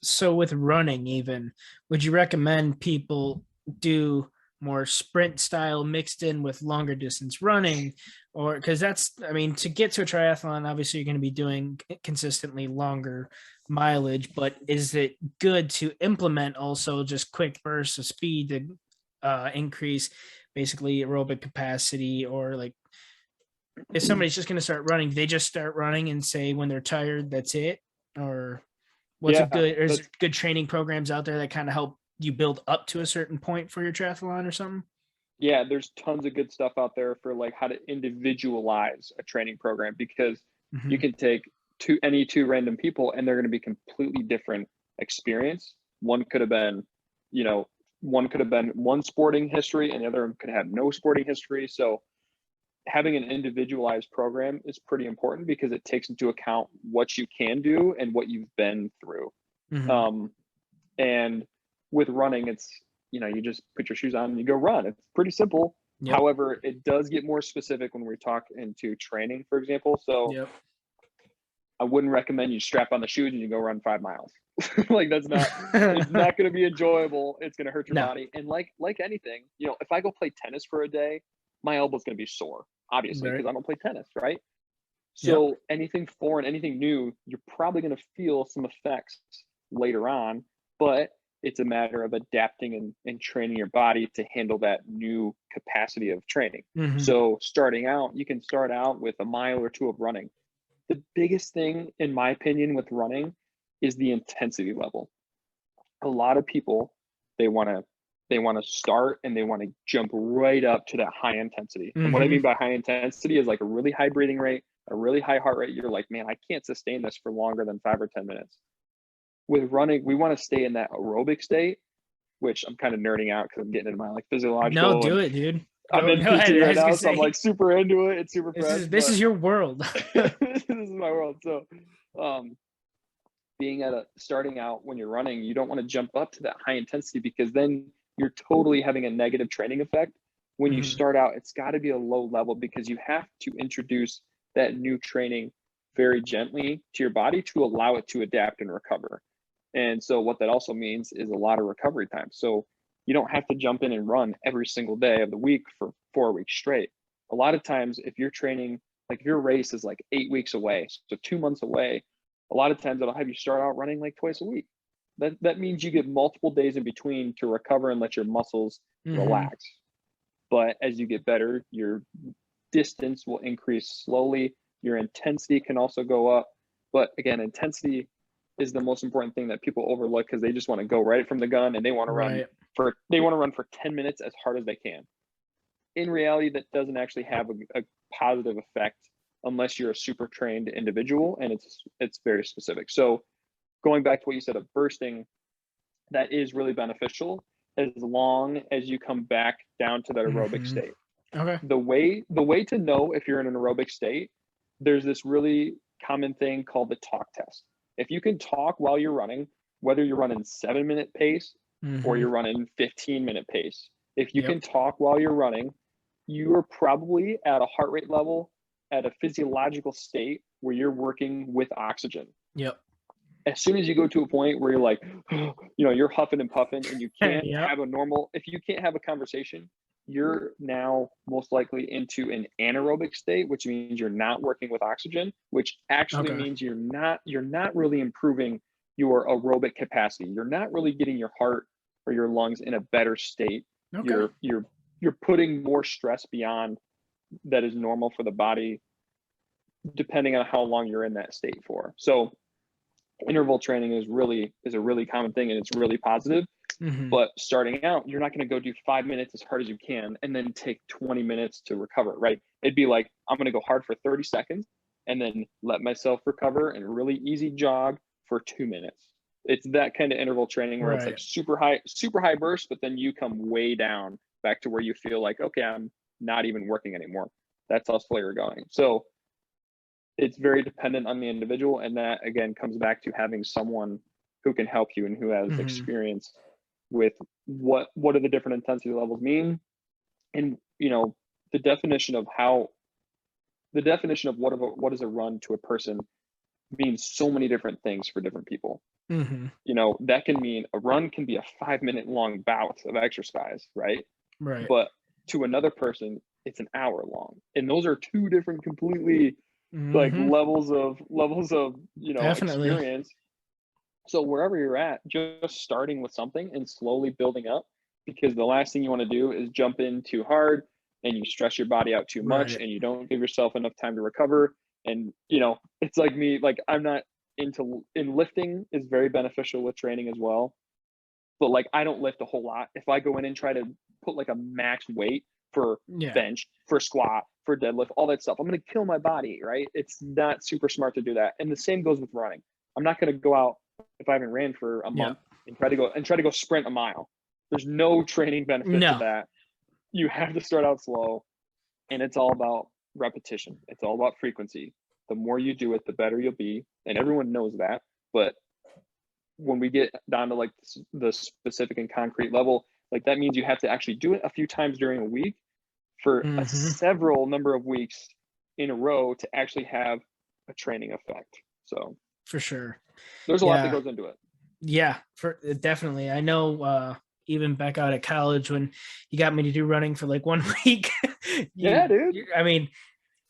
So with running, even, would you recommend people do more sprint style mixed in with longer distance running? Or because that's, I mean, to get to a triathlon, obviously you're going to be doing consistently longer mileage, but is it good to implement also just quick bursts of speed to increase basically aerobic capacity? Or like, if somebody's just going to start running, they just start running and say when they're tired, that's it? Or what's a Yeah, good, or is there that's good training programs out there that kind of help you build up to a certain point for your triathlon or something? yeah, there's tons of good stuff out there for like how to individualize a training program, because Mm-hmm. you can take two random people and they're going to be completely different experience. One could have been, you know, one could have been one sporting history and the other could have no sporting history. So having an individualized program is pretty important, because it takes into account what you can do and what you've been through. Mm-hmm. Um, and with running, it's, you just put your shoes on and you go run. It's pretty simple. Yep. However, it does get more specific when we talk into training, for example. So Yep. I wouldn't recommend you strap on the shoes and you go run 5 miles. Like, it's not going to be enjoyable. It's going to hurt your No. body. And like anything, if I go play tennis for a day, my elbow's going to be sore, obviously, Right. because I don't play tennis, right? Yep. So anything foreign, anything new, you're probably going to feel some effects later on, but it's a matter of adapting and training your body to handle that new capacity of training. Mm-hmm. So starting out, you can start out with a mile or two of running. The biggest thing, in my opinion, with running is the intensity level. A lot of people, they want to start and they want to jump right up to that high intensity. And what I Mm-hmm. mean by high intensity is like a really high breathing rate, a really high heart rate. You're like, man, I can't sustain this for longer than 5 or 10 minutes. With running, we want to stay in that aerobic state, which I'm kind of nerding out because I'm getting into my like No, physiological, do and it, dude. I'm Go in ahead. PT I right was gonna now, so I'm say, like super into it. It's super this fresh, is this but is your world. this is my world. So, um, being starting out when you're running, you don't want to jump up to that high intensity, because then you're totally having a negative training effect. When you Mm-hmm. start out, it's got to be a low level, because you have to introduce that new training very gently to your body to allow it to adapt and recover. And so what that also means is a lot of recovery time. So you don't have to jump in and run every single day of the week for 4 weeks straight. A lot of times, if you're training, like if your race is like 8 weeks away, so 2 months away, a lot of times it'll have you start out running like twice a week. That means you get multiple days in between to recover and let your muscles relax. But as you get better, your distance will increase slowly. Your intensity can also go up. But again, intensity is the most important thing that people overlook because they just want to go right from the gun and they want to run for 10 minutes as hard as they can. In reality, that doesn't actually have a positive effect unless you're a super trained individual and it's very specific. So going back to what you said of bursting, that is really beneficial as long as you come back down to that aerobic state. Okay. The way to know if you're in an aerobic state, there's this really common thing called the talk test. If you can talk while you're running, whether you're running 7-minute pace or you're running 15-minute pace, if you can talk while you're running, you are probably at a heart rate level at a physiological state where you're working with oxygen. Yep. As soon as you go to a point where you're like, you're huffing and puffing and you can't have if you can't have a conversation, you're now most likely into an anaerobic state, which means you're not working with oxygen, which actually means you're not really improving your aerobic capacity. You're not really getting your heart or your lungs in a better state. You're putting more stress beyond that is normal for the body, depending on how long you're in that state for. So interval training is a really common thing and it's really positive. But starting out, you're not going to go do 5 minutes as hard as you can and then take 20 minutes to recover, right? It'd be like, I'm going to go hard for 30 seconds and then let myself recover and really easy jog for 2 minutes. It's that kind of interval training where it's like super high burst, but then you come way down back to where you feel like, okay, I'm not even working anymore. That's how slow you're going. So it's very dependent on the individual. And that again comes back to having someone who can help you and who has experience with what do the different intensity levels mean. And, the definition of what is a run to a person means so many different things for different people. That can mean a run can be a 5-minute long bout of exercise, right? But to another person, it's an hour long. And those are two different completely like levels of Definitely. experience. So wherever you're at, just starting with something and slowly building up, because the last thing you want to do is jump in too hard and you stress your body out too much and you don't give yourself enough time to recover. And, it's like me, like I'm not in lifting is very beneficial with training as well. But like, I don't lift a whole lot. If I go in and try to put like a max weight for bench, for squat, for deadlift, all that stuff, I'm going to kill my body, right? It's not super smart to do that. And the same goes with running. I'm not going to go out if I haven't ran for a month and try to go sprint a mile. There's no training benefit to that. You have to start out slow, and it's all about repetition. It's all about frequency. The more you do it, the better you'll be, and everyone knows that. But when we get down to like the specific and concrete level, like that means you have to actually do it a few times during a week for a several number of weeks in a row to actually have a training effect. So for sure, there's a lot that goes into it. Yeah, definitely. I know even back out at college when you got me to do running for like 1 week. Dude. I mean,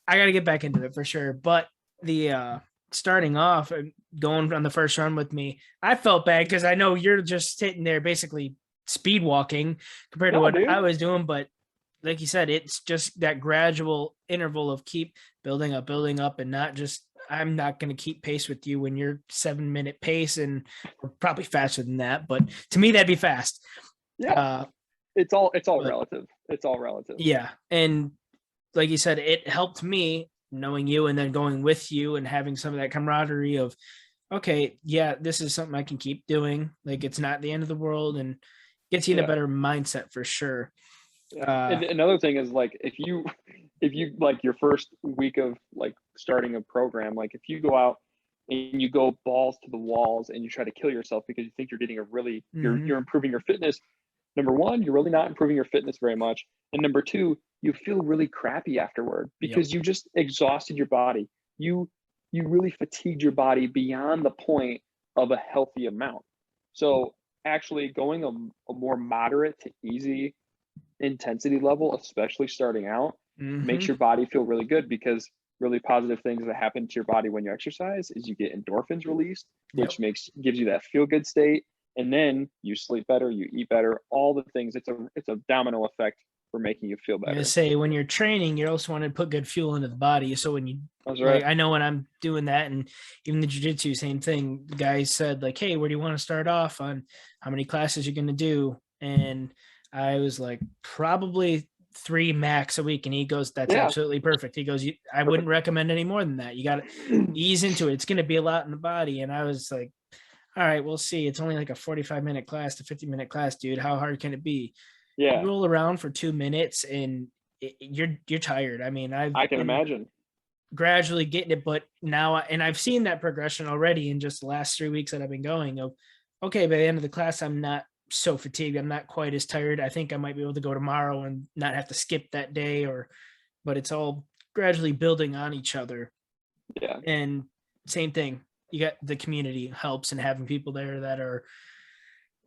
I got to get back into it for sure. But the starting off and going on the first run with me, I felt bad because I know you're just sitting there basically speed walking compared to what I was doing. But like you said, it's just that gradual interval of keep building up and not just, I'm not going to keep pace with you when you're 7-minute pace and we're probably faster than that. But to me, that'd be fast. Yeah. It's all relative. It's all relative. Yeah. And like you said, it helped me knowing you and then going with you and having some of that camaraderie of, okay, yeah, this is something I can keep doing. Like it's not the end of the world and gets you in a better mindset for sure. And another thing is like, if you like your first week of like starting a program, like if you go out and you go balls to the walls and you try to kill yourself because you think you're getting you're improving your fitness. Number one, you're really not improving your fitness very much. And number two, you feel really crappy afterward because you just exhausted your body. You really fatigued your body beyond the point of a healthy amount. So actually going a more moderate to easy intensity level, especially starting out, makes your body feel really good, because really positive things that happen to your body when you exercise is you get endorphins released, which gives you that feel good state. And then you sleep better, you eat better, all the things. It's a domino effect for making you feel I'm gonna better. say when you're training, you also want to put good fuel into the body. So when you That's like, right. I know when I'm doing that, and even the jujitsu, same thing. The guy said like, "Hey, where do you want to start off on? How many classes you're gonna do?" And I was like, probably 3 max a week. And he goes, "That's Yeah. absolutely perfect." He goes, "I wouldn't recommend any more than that. You got to ease into it. It's gonna be a lot in the body." And I was like, "All right, we'll see. It's only like a 45-minute class to 50-minute class, dude. How hard can it be?" You Yeah, roll around for 2 minutes and you're tired. I mean, I've I can been imagine. gradually getting it, but now and I've seen that progression already in just the last 3 weeks that I've been going of, okay, by the end of the class, I'm not so fatigued. I'm not quite as tired. I think I might be able to go tomorrow and not have to skip that day but it's all gradually building on each other. Yeah. And same thing, you got the community helps and having people there that are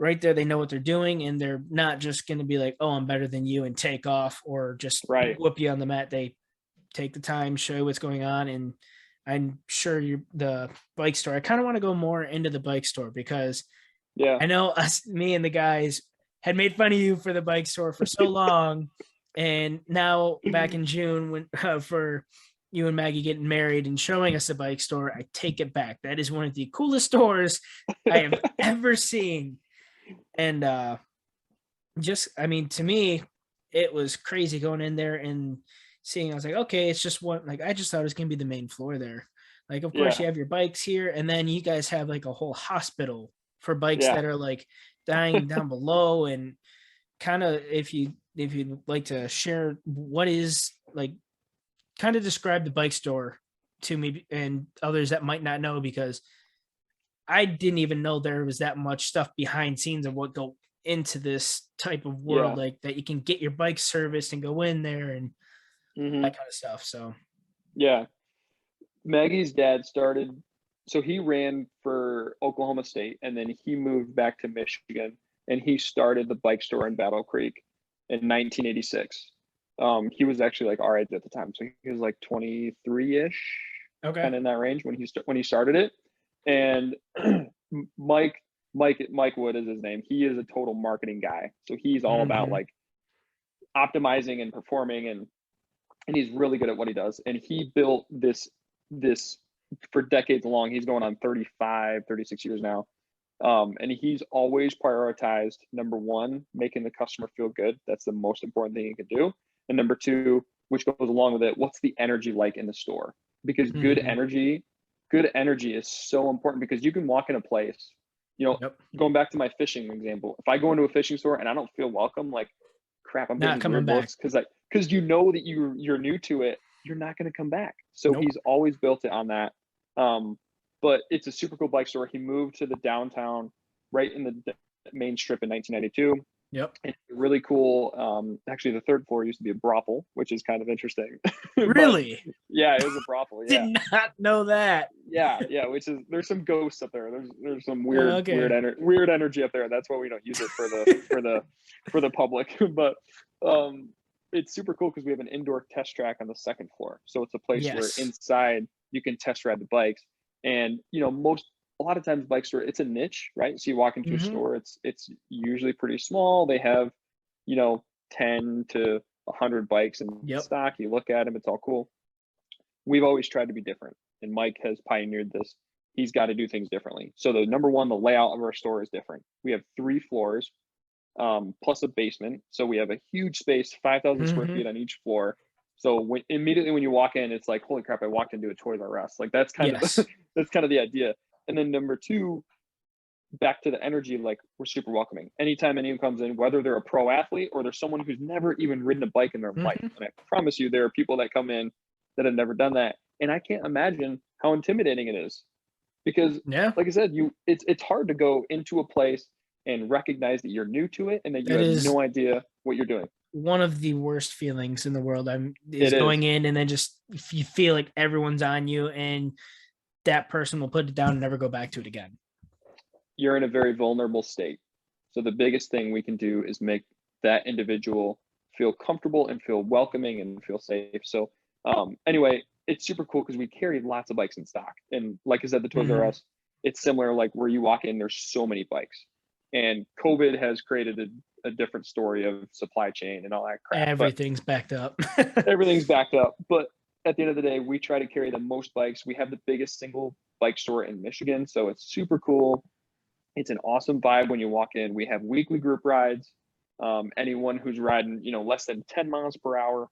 right there, they know what they're doing, and they're not just going to be like, "Oh, I'm better than you," and take off or just Right. whoop you on the mat. They take the time, show you what's going on. And I'm sure the bike store, I kind of want to go more into the bike store because Yeah. I know me and the guys had made fun of you for the bike store for so long. And now back in June, when for you and Maggie getting married and showing us the bike store, I take it back. That is one of the coolest stores I have ever seen. And just, I mean, to me, it was crazy going in there and seeing. I was like, okay, it's just one. Like, I just thought it was gonna be the main floor there. Like, of course, Yeah. you have your bikes here, and then you guys have like a whole hospital for bikes Yeah. that are like dying down below. And kind of, if you'd like to share what is like, kind of describe the bike store to me and others that might not know, because I didn't even know there was that much stuff behind scenes of what go into this type of world, Yeah. like that you can get your bike serviced and go in there and Hmm. that kind of stuff. So Yeah. Maggie's dad started, so he ran for Oklahoma State and then he moved back to Michigan and he started the bike store in Battle Creek in 1986. He was actually like our age at the time, so he was like 23-ish, okay. kind of in that range when he started it. And Mike Mike Wood is his name. He is a total marketing guy, so he's all about Hmm. like optimizing and performing, and he's really good at what he does. And he built this for decades long. He's going on 35, 36 years now. And he's always prioritized number one, making the customer feel good. That's the most important thing you can do. And number two, which goes along with it, what's the energy like in the store? Because Hmm. good energy is so important because you can walk in a place, you know, Yep. going back to my fishing example, if I go into a fishing store and I don't feel welcome, like crap, I'm Not getting coming weird back. looks because you know that you're new to it, you're not going to come back. So Nope. he's always built it on that. But it's a super cool bike store. He moved to the downtown, right in the main strip in 1992. Yep. And really cool. Actually, the third floor used to be a brothel, which is kind of interesting. But Really? yeah, it was a brothel. Did Yeah, not know that. yeah. Which is there's some ghosts up there. There's some Okay. weird energy up there. That's why we don't use it for the public. But it's super cool because we have an indoor test track on the second floor. So it's a place where Yes. inside you can test ride the bikes. And you know, a lot of times bike store, it's a niche, right? So you walk into a Hmm. store, it's usually pretty small. They have, you know, 10 to 100 bikes in Yep. stock. You look at them, it's all cool. We've always tried to be different, and Mike has pioneered this. He's got to do things differently. So the number one, the layout of our store is different. We have 3 floors, plus a basement. So we have a huge space, 5,000 square Hmm. feet on each floor. So immediately when you walk in, it's like, holy crap, I walked into a Toys R Us. Like that's kind of Yes. that's kind of the idea. And then number two, back to the energy, like we're super welcoming. Anytime anyone comes in, whether they're a pro athlete or they're someone who's never even ridden a bike in their life. Hmm. And I promise you, there are people that come in that have never done that. And I can't imagine how intimidating it is because Yeah. like I said, it's hard to go into a place and recognize that you're new to it and that you That have is no idea what you're doing. one of the worst feelings in the world. Is It going is. in and then just you feel like everyone's on you, and that person will put it down and never go back to it again. You're in a very vulnerable state. So the biggest thing we can do is make that individual feel comfortable and feel welcoming and feel safe. So anyway, it's super cool because we carry lots of bikes in stock. And like I said, the Toys R Hmm. Us, it's similar, like where you walk in, there's so many bikes. And COVID has created a different story of supply chain and all that crap. Everything's backed up. Everything's backed up. But at the end of the day, we try to carry the most bikes. We have the biggest single bike store in Michigan, so it's super cool. It's an awesome vibe when you walk in. We have weekly group rides. Anyone who's riding, less than 10 miles per hour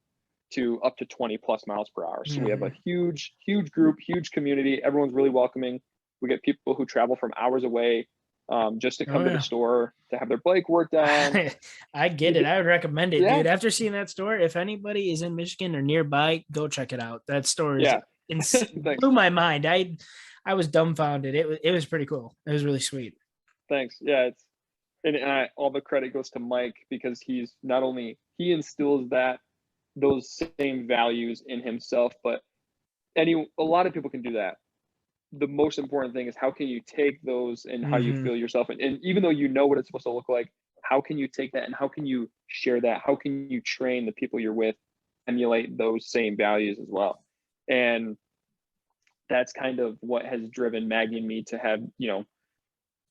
to up to 20 plus miles per hour. So we have a huge group, huge community. Everyone's really welcoming. We get people who travel from hours away just to come to the store to have their bike worked on. I get it. I would recommend it, dude. After seeing that store, if anybody is in Michigan or nearby, go check it out. That store is blew my mind. I was dumbfounded. It was pretty cool. It was really sweet. Thanks. Yeah, all the credit goes to Mike, because he's not only he instills those same values in himself, but a lot of people can do that. The most important thing is how can you take those and how you feel yourself, and even though you know what it's supposed to look like, how can you take that and how can you share that? How can you train the people you're with emulate those same values as well? And that's kind of what has driven Maggie and me to have,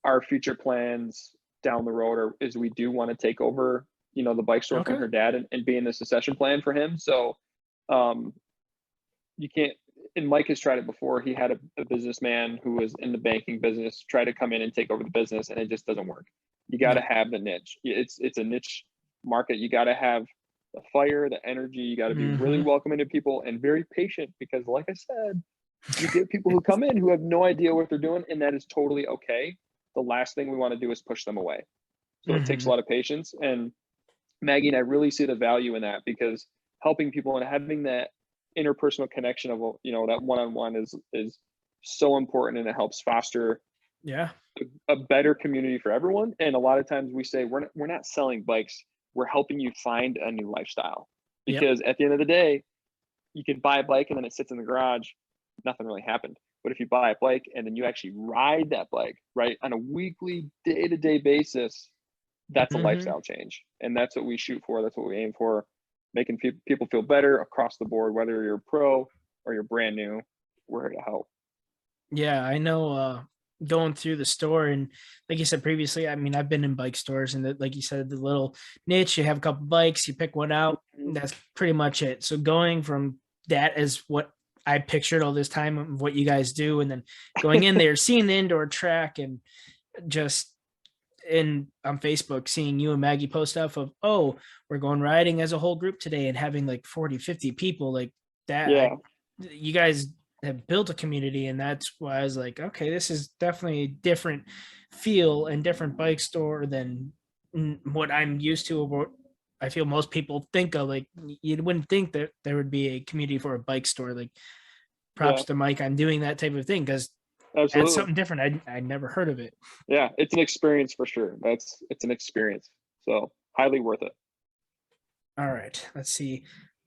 our future plans down the road is we do want to take over, the bike store from her dad and be in the succession plan for him. So you can't, and Mike has tried it before. He had a businessman who was in the banking business try to come in and take over the business, and it just doesn't work. You got to have the niche. It's a niche market. You got to have the fire, the energy. You got to be really welcoming to people and very patient, because like I said, you get people who come in who have no idea what they're doing, and that is totally okay. The last thing we want to do is push them away. So it takes a lot of patience. And Maggie and I really see the value in that, because helping people and having that interpersonal connection of, that one-on-one is so important, and it helps foster a better community for everyone. And a lot of times we say, we're not selling bikes. We're helping you find a new lifestyle, because at the end of the day, you can buy a bike and then it sits in the garage. Nothing really happened. But if you buy a bike and then you actually ride that bike, right, on a weekly, day-to-day basis, that's a lifestyle change. And that's what we shoot for. That's what we aim for, making people feel better across the board, whether you're a pro or you're brand new. We're here to help. Yeah, I know. Going through the store, and like you said previously, I mean, I've been in bike stores, and like you said, the little niche, you have a couple bikes, you pick one out, that's pretty much it. So going from that as what I pictured all this time of what you guys do, and then going in there, seeing the indoor track, and just on Facebook, seeing you and Maggie post stuff of, oh, we're going riding as a whole group today, and having like 40, 50 people like that. You guys have built a community, and that's why I was like, okay, this is definitely a different feel and different bike store than what I'm used to, or what I feel most people think of. Like, you wouldn't think that there would be a community for a bike store. Like, props to Mike on doing that type of thing, because that's something different. I never heard of it. Yeah, it's an experience for sure. It's an experience. So highly worth it. All right, let's see.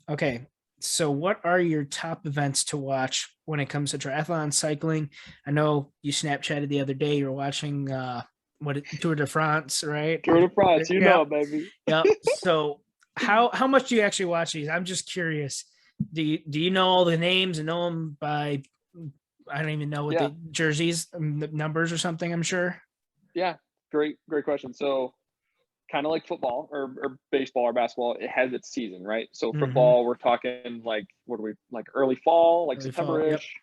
Okay, so what are your top events to watch when it comes to triathlon cycling? I know you Snapchatted the other day, you were watching Tour de France, right? Tour de France, baby. Yep. So how much do you actually watch these? I'm just curious. Do you know all the names and know them by, I don't even know what the jerseys, the numbers or something, I'm sure? Yeah, great question. So kind of like football or baseball or basketball, it has its season, right? So football, we're talking like, early fall, like September-ish,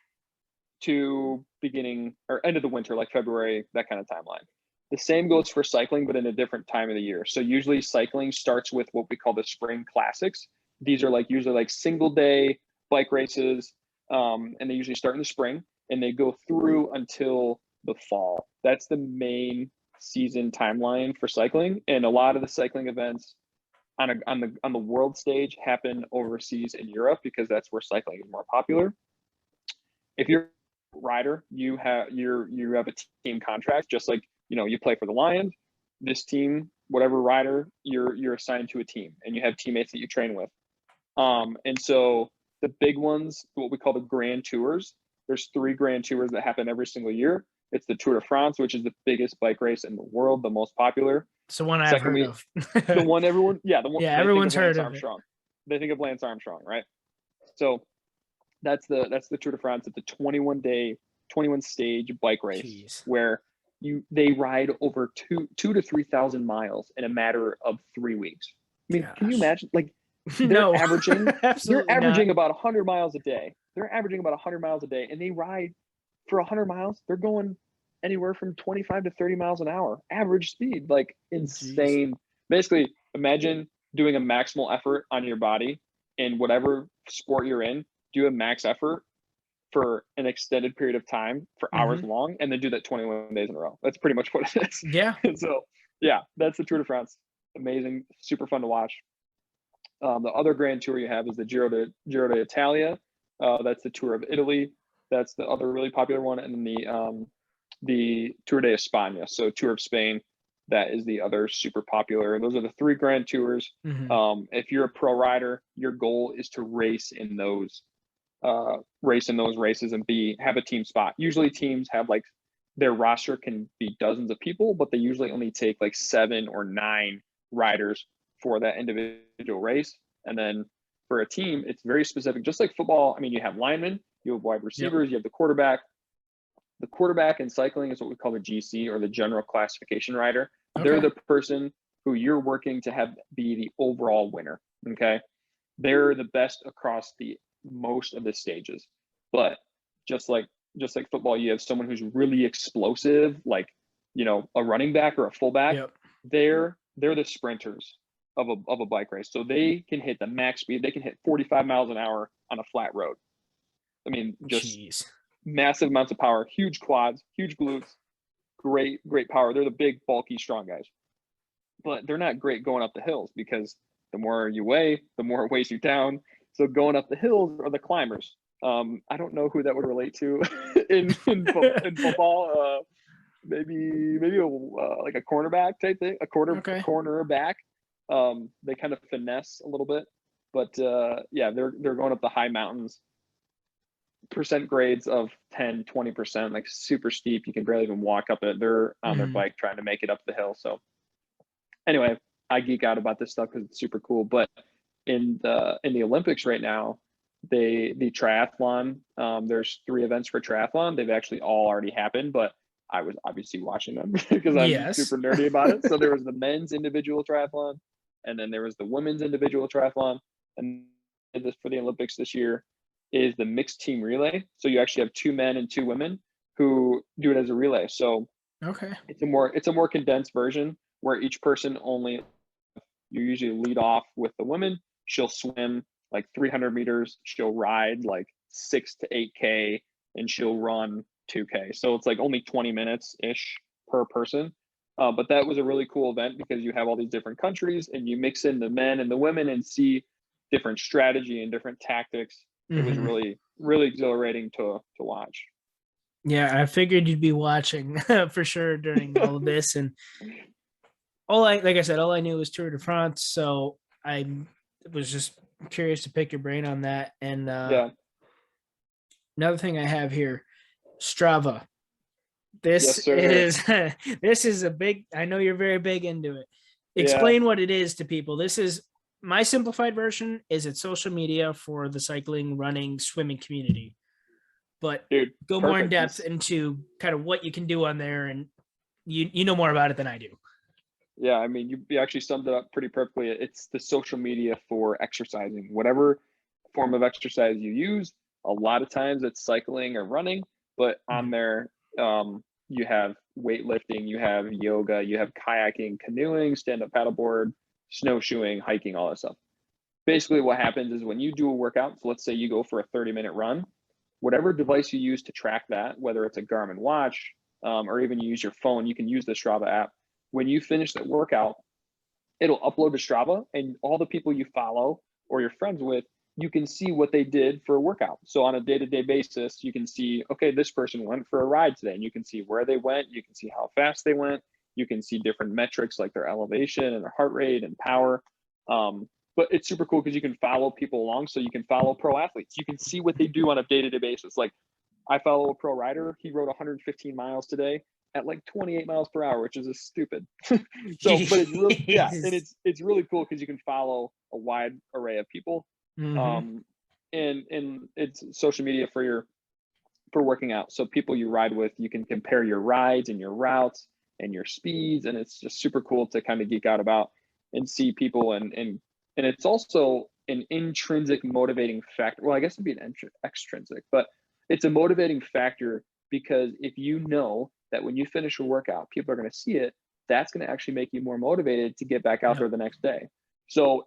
to beginning or end of the winter, like February, that kind of timeline. The same goes for cycling, but in a different time of the year. So usually cycling starts with what we call the spring classics. These are usually single day bike races, and they usually start in the spring and they go through until the fall. That's the main season timeline for cycling. And a lot of the cycling events on the world stage happen overseas in Europe, because that's where cycling is more popular. If you're a rider, you have a team contract, just like you play for the Lions. This team, whatever rider, you're assigned to a team, and you have teammates that you train with. And so the big ones, what we call the Grand Tours, there's 3 Grand Tours that happen every single year. It's the Tour de France, which is the biggest bike race in the world, the most popular. It's the one I've heard of. The one everyone, the one. Yeah, everyone's heard of Armstrong. They think of Lance Armstrong, right? So that's the Tour de France. It's a 21 stage bike race. Jeez. Where they ride over 2 to 3,000 miles in a matter of 3 weeks. I mean, can you Gosh. imagine? Like, No, they're averaging absolutely not. about 100 miles a day. They're averaging about 100 miles a day, and they ride for 100 miles. They're going anywhere from 25 to 30 miles an hour, average speed, like insane. Jeez. Basically, imagine doing a maximal effort on your body in whatever sport you're in, do a max effort for an extended period of time for hours Mhm. long, and then do that 21 days in a row. That's pretty much what it is. Yeah. So, yeah, that's the Tour de France. Amazing, super fun to watch. The other Grand Tour you have is the Giro d'Italia. That's the Tour of Italy. That's the other really popular one, and then the Tour de España, so Tour of Spain. That is the other super popular. Those are the three Grand Tours. Mhm. If you're a pro rider, your goal is to race in those races and have a team spot. Usually teams have like their roster can be dozens of people, but they usually only take like 7 or 9 riders for that individual race. And then for a team, it's very specific, just like football. I mean, you have linemen, you have wide Yep. receivers, you have the quarterback. The quarterback in cycling is what we call the GC, or the general classification rider. They're Okay. the person who you're working to have be the overall winner. Okay. They're the best across the most of the stages. But just like football, you have someone who's really explosive, like, a running back or a fullback. Yep. They're the sprinters of a bike race. So they can hit the max speed. They can hit 45 miles an hour on a flat road. I mean, just Jeez. massive amounts of power, huge quads, huge glutes, great power. They're the big, bulky, strong guys. But they're not great going up the hills, because the more you weigh, the more it weighs you down. So going up the hills are the climbers. I don't know who that would relate to in football. Maybe like a cornerback type thing, a Okay. cornerback. They kind of finesse a little bit, but yeah, they're going up the high mountains. Percent grades of 10-20%, like super steep. You can barely even walk up it. They're on their Mhm. bike trying to make it up the hill. So anyway, I geek out about this stuff because it's super cool. But in the Olympics right now, the triathlon, there's 3 events for triathlon. They've actually all already happened, but I was obviously watching them because I'm Yes. super nerdy about it. So there was the men's individual triathlon, and then there was the women's individual triathlon, and this for the Olympics this year is the mixed team relay. So you actually have 2 men and 2 women who do it as a relay. So Okay. it's a more condensed version where each person only, you usually lead off with the woman. She'll swim like 300 meters. She'll ride like 6 to 8K, and she'll run 2K. So it's like only 20 minutes ish per person. But that was a really cool event because you have all these different countries and you mix in the men and the women and see different strategy and different tactics. It was Mhm. really, really exhilarating to watch. Yeah, I figured you'd be watching for sure during all of this, and like I said, all I knew was Tour de France, so I was just curious to pick your brain on that. And Yeah. another thing I have here, Strava. This Yes, sir. is this is a big. I know you're very big into it. Yeah, Explain what it is to people. This is my simplified version. Is it social media for the cycling, running, swimming community? But dude. go more in Perfect. depth into kind of what you can do on there, and you know more about it than I do. Yeah, I mean, you actually summed it up pretty perfectly. It's the social media for exercising. Whatever form of exercise you use, a lot of times it's cycling or running, but on Mhm. there, you have weightlifting, you have yoga, you have kayaking, canoeing, stand-up paddleboard, snowshoeing, hiking, all that stuff. Basically, what happens is when you do a workout, so let's say you go for a 30-minute run, whatever device you use to track that, whether it's a Garmin watch, or even you use your phone, you can use the Strava app. When you finish that workout, it'll upload to Strava, and all the people you follow or you're friends with, you can see what they did for a workout. So on a day-to-day basis, you can see, okay, this person went for a ride today, and you can see where they went, you can see how fast they went, you can see different metrics like their elevation and their heart rate and power. But it's super cool because you can follow people along. So you can follow pro athletes. You can see what they do on a day-to-day basis. Like, I follow a pro rider. He rode 115 miles today at like 28 miles per hour, which is just stupid. So, but it's really, yeah, and Jeez. it's really cool because you can follow a wide array of people. Mhm. And it's social media for your for working out. So people you ride with, you can compare your rides and your routes and your speeds, and it's just super cool to kind of geek out about and see people, and it's also an intrinsic motivating factor. Well, I guess it'd be an extrinsic, but it's a motivating factor because if you know that when you finish a workout, people are going to see it, that's going to actually make you more motivated to get back out there the next day. So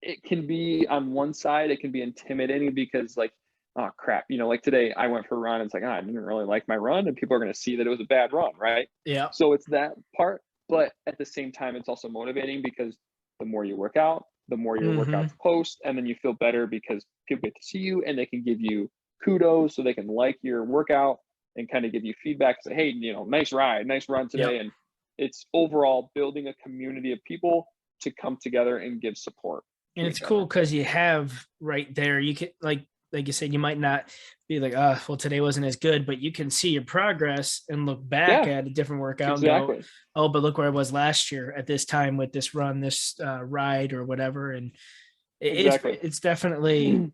it can be, on one side, it can be intimidating because like, oh crap, like today I went for a run and it's like, I didn't really like my run, and people are going to see that it was a bad run, right? Yeah. So it's that part, but at the same time, it's also motivating because the more you work out, the more your workouts post, and then you feel better because people get to see you and they can give you kudos, so they can like your workout and kind of give you feedback, say, hey, nice ride, nice run today. And it's overall building a community of people to come together and give support. And it's cool because you have right there, you can, like you said, you might not be like, well, today wasn't as good, but you can see your progress and look back at a different workout and go, oh, but look where I was last year at this time with this run, this ride or whatever. And it's definitely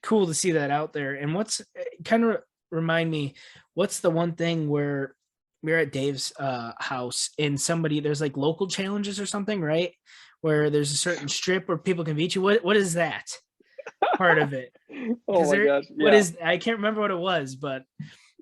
cool to see that out there. And what's kind of remind me, what's the one thing where we're at Dave's house and there's like local challenges or something, right? Where there's a certain strip where people can beat you. What is that part of it? Oh my gosh. Yeah. What is, I can't remember what it was, but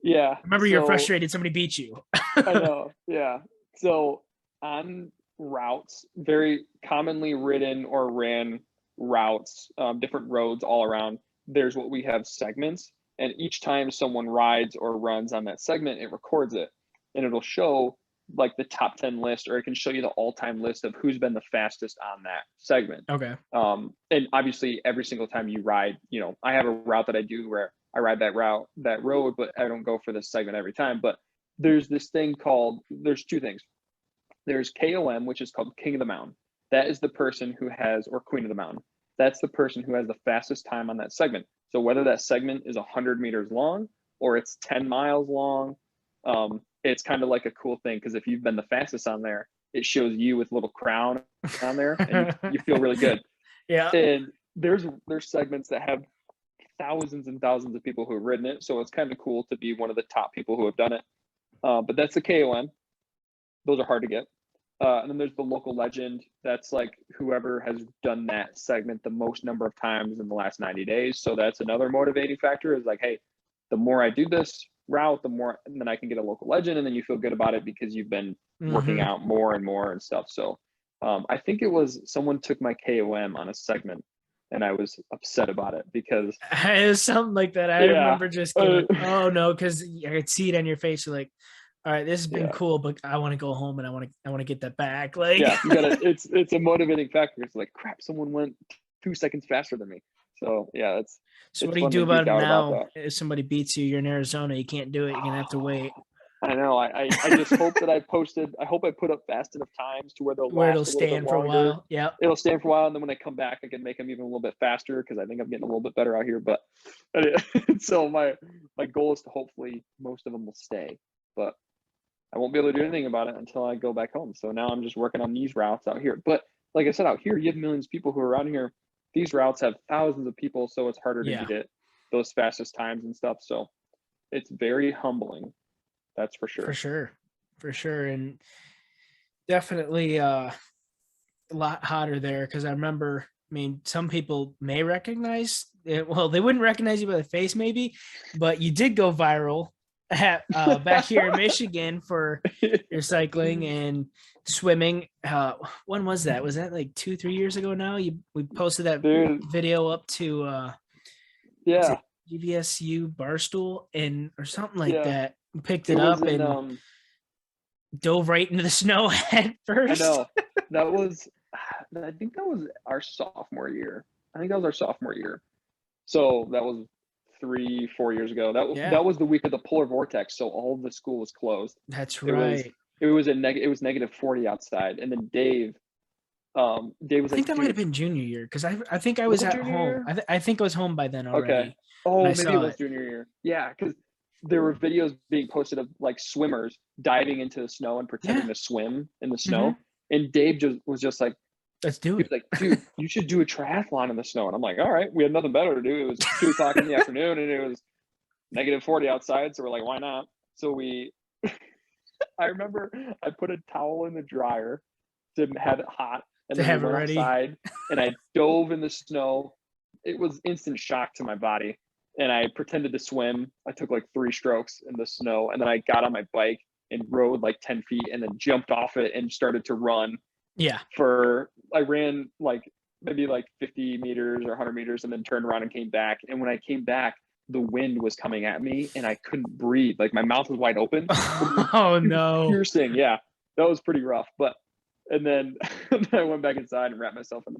yeah. I remember you're frustrated somebody beat you. I know. Yeah. So on routes, very commonly ridden or ran routes, different roads all around, there's what we have segments. And each time someone rides or runs on that segment, it records it. And it'll show like the top 10 list, or it can show you the all-time list of who's been the fastest on that segment. Okay. And obviously every single time you ride, I have a route that I do where I ride that road, but I don't go for this segment every time. But there's this thing there's two things. There's KOM, which is called King of the Mountain. That is the person who has, or Queen of the Mountain. That's the person who has the fastest time on that segment. So whether that segment is 100 meters long or it's 10 miles long, it's kind of like a cool thing, because if you've been the fastest on there, it shows you with a little crown on there, and you feel really good. Yeah. And there's segments that have thousands and thousands of people who have ridden it, so it's kind of cool to be one of the top people who have done it. But that's the KOM. Those are hard to get. And then there's the local legend. That's like whoever has done that segment the most number of times in the last 90 days. So that's another motivating factor, is like, hey, the more I do this route, the more, and then I can get a local legend, and then you feel good about it because you've been working out more and more and stuff. So I think it was someone took my KOM on a segment, and I was upset about it because it was something like that. I remember just going, oh no, because I could see it on your face. You're like, all right, this has been cool, but I want to go home and I want to get that back. Like, yeah, you gotta, it's a motivating factor. It's like, crap, someone went 2 seconds faster than me. So yeah, so what do you do about it now? If somebody beats you, you're in Arizona, you can't do it. You're gonna have to wait. I know. I just hope that I hope I put up fast enough times to where it'll stand for a while. Yeah, it'll stand for a while, and then when I come back, I can make them even a little bit faster, because I think I'm getting a little bit better out here. But so my goal is to hopefully most of them will stay, but I won't be able to do anything about it until I go back home. So now I'm just working on these routes out here. But like I said, out here you have millions of people who are around here. These routes have thousands of people, so it's harder to get those fastest times and stuff. So it's very humbling. That's for sure. For sure. And definitely a lot hotter there, because I remember, some people may recognize it. Well, they wouldn't recognize you by the face maybe, but you did go viral back here in Michigan for your cycling and swimming. When was that? Was that like 2-3 years ago now? We posted that video up to GVSU Barstool or something like that. We picked it up and dove right into the snow head first. I know. I think that was our sophomore year. So that was 3-4 years ago. That was the week of the polar vortex, so all of the school was closed. That's right. It was negative 40 outside, and then Dave was I think that might have been junior year, because I think I was at home. I think I was home by then already. Okay. Oh, maybe it was junior year. Yeah, because there were videos being posted of like swimmers diving into the snow and pretending to swim in the snow, and Dave was just like, let's do it. He was like, dude, you should do a triathlon in the snow. And I'm like, all right, we had nothing better to do. It was 2:00 in the afternoon, and it was -40 outside. So we're like, why not? So I remember I put a towel in the dryer to have it hot, and To then have we it went ready. outside and I dove in the snow. It was instant shock to my body. And I pretended to swim. I took like 3 strokes in the snow, and then I got on my bike and rode like 10 feet and then jumped off it and started to run Yeah. I ran like maybe like 50 meters or 100 meters and then turned around and came back. And when I came back, the wind was coming at me and I couldn't breathe. Like my mouth was wide open. Oh no. Piercing. Yeah. That was pretty rough. And then I went back inside and wrapped myself in a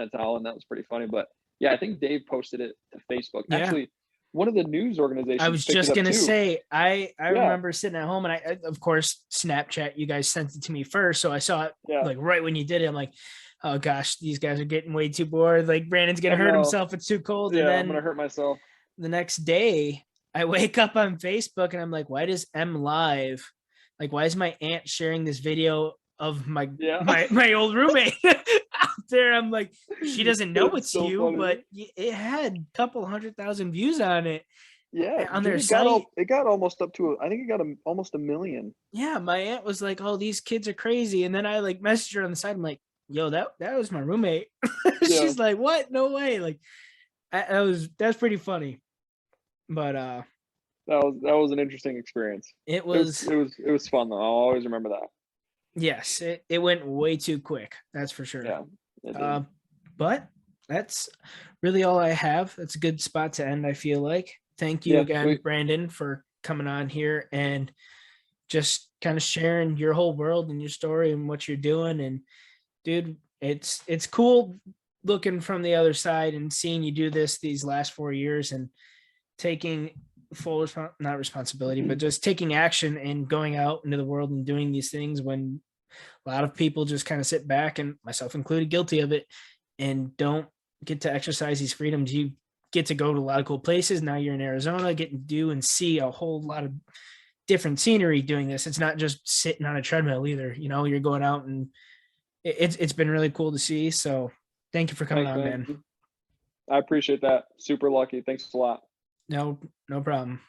towel, and that was pretty funny. But yeah, I think Dave posted it to Facebook. Yeah. Actually, one of the news organizations I was picked just it up gonna too. say, I Yeah. remember sitting at home, and I of course Snapchat, you guys sent it to me first, so I saw it Yeah. like right when you did it. I'm like, oh gosh, these guys are getting way too bored. Like Brandon's gonna I hurt know. himself. It's too cold. Yeah, And I'm gonna then hurt myself. the next day, I wake up on Facebook and I'm like, why does M Live, like, why is my aunt sharing this video of my Yeah. my old roommate out there? I'm like, she doesn't know That's it's so you, funny. but it had a couple 100,000 views on it. Yeah, On dude, their site. it got almost up to I think it got almost 1 million. Yeah, my aunt was like, "Oh, these kids are crazy," and then I like messaged her on the side. I'm like, "Yo, that was my roommate." Yeah. She's like, "What? No way!" Like, that's pretty funny. But That was an interesting experience. it was It was fun though. I'll always remember that. yes, it went way too quick. That's for sure. Yeah. It did. But that's really all I have. That's a good spot to end, I feel like. Thank you Yeah, again, sweet. Brandon, for coming on here and just kind of sharing your whole world and your story and what you're doing. And dude, it's cool looking from the other side and seeing you do this these last 4 years and taking full not responsibility, but just taking action and going out into the world and doing these things when a lot of people just kind of sit back, and myself included, guilty of it, and don't get to exercise these freedoms. You get to go to a lot of cool places. Now you're in Arizona, getting to do and see a whole lot of different scenery doing this. It's not just sitting on a treadmill either. You know, you're going out, and it's been really cool to see. So thank you for coming on, man. I appreciate that. Super lucky. Thanks a lot. No problem.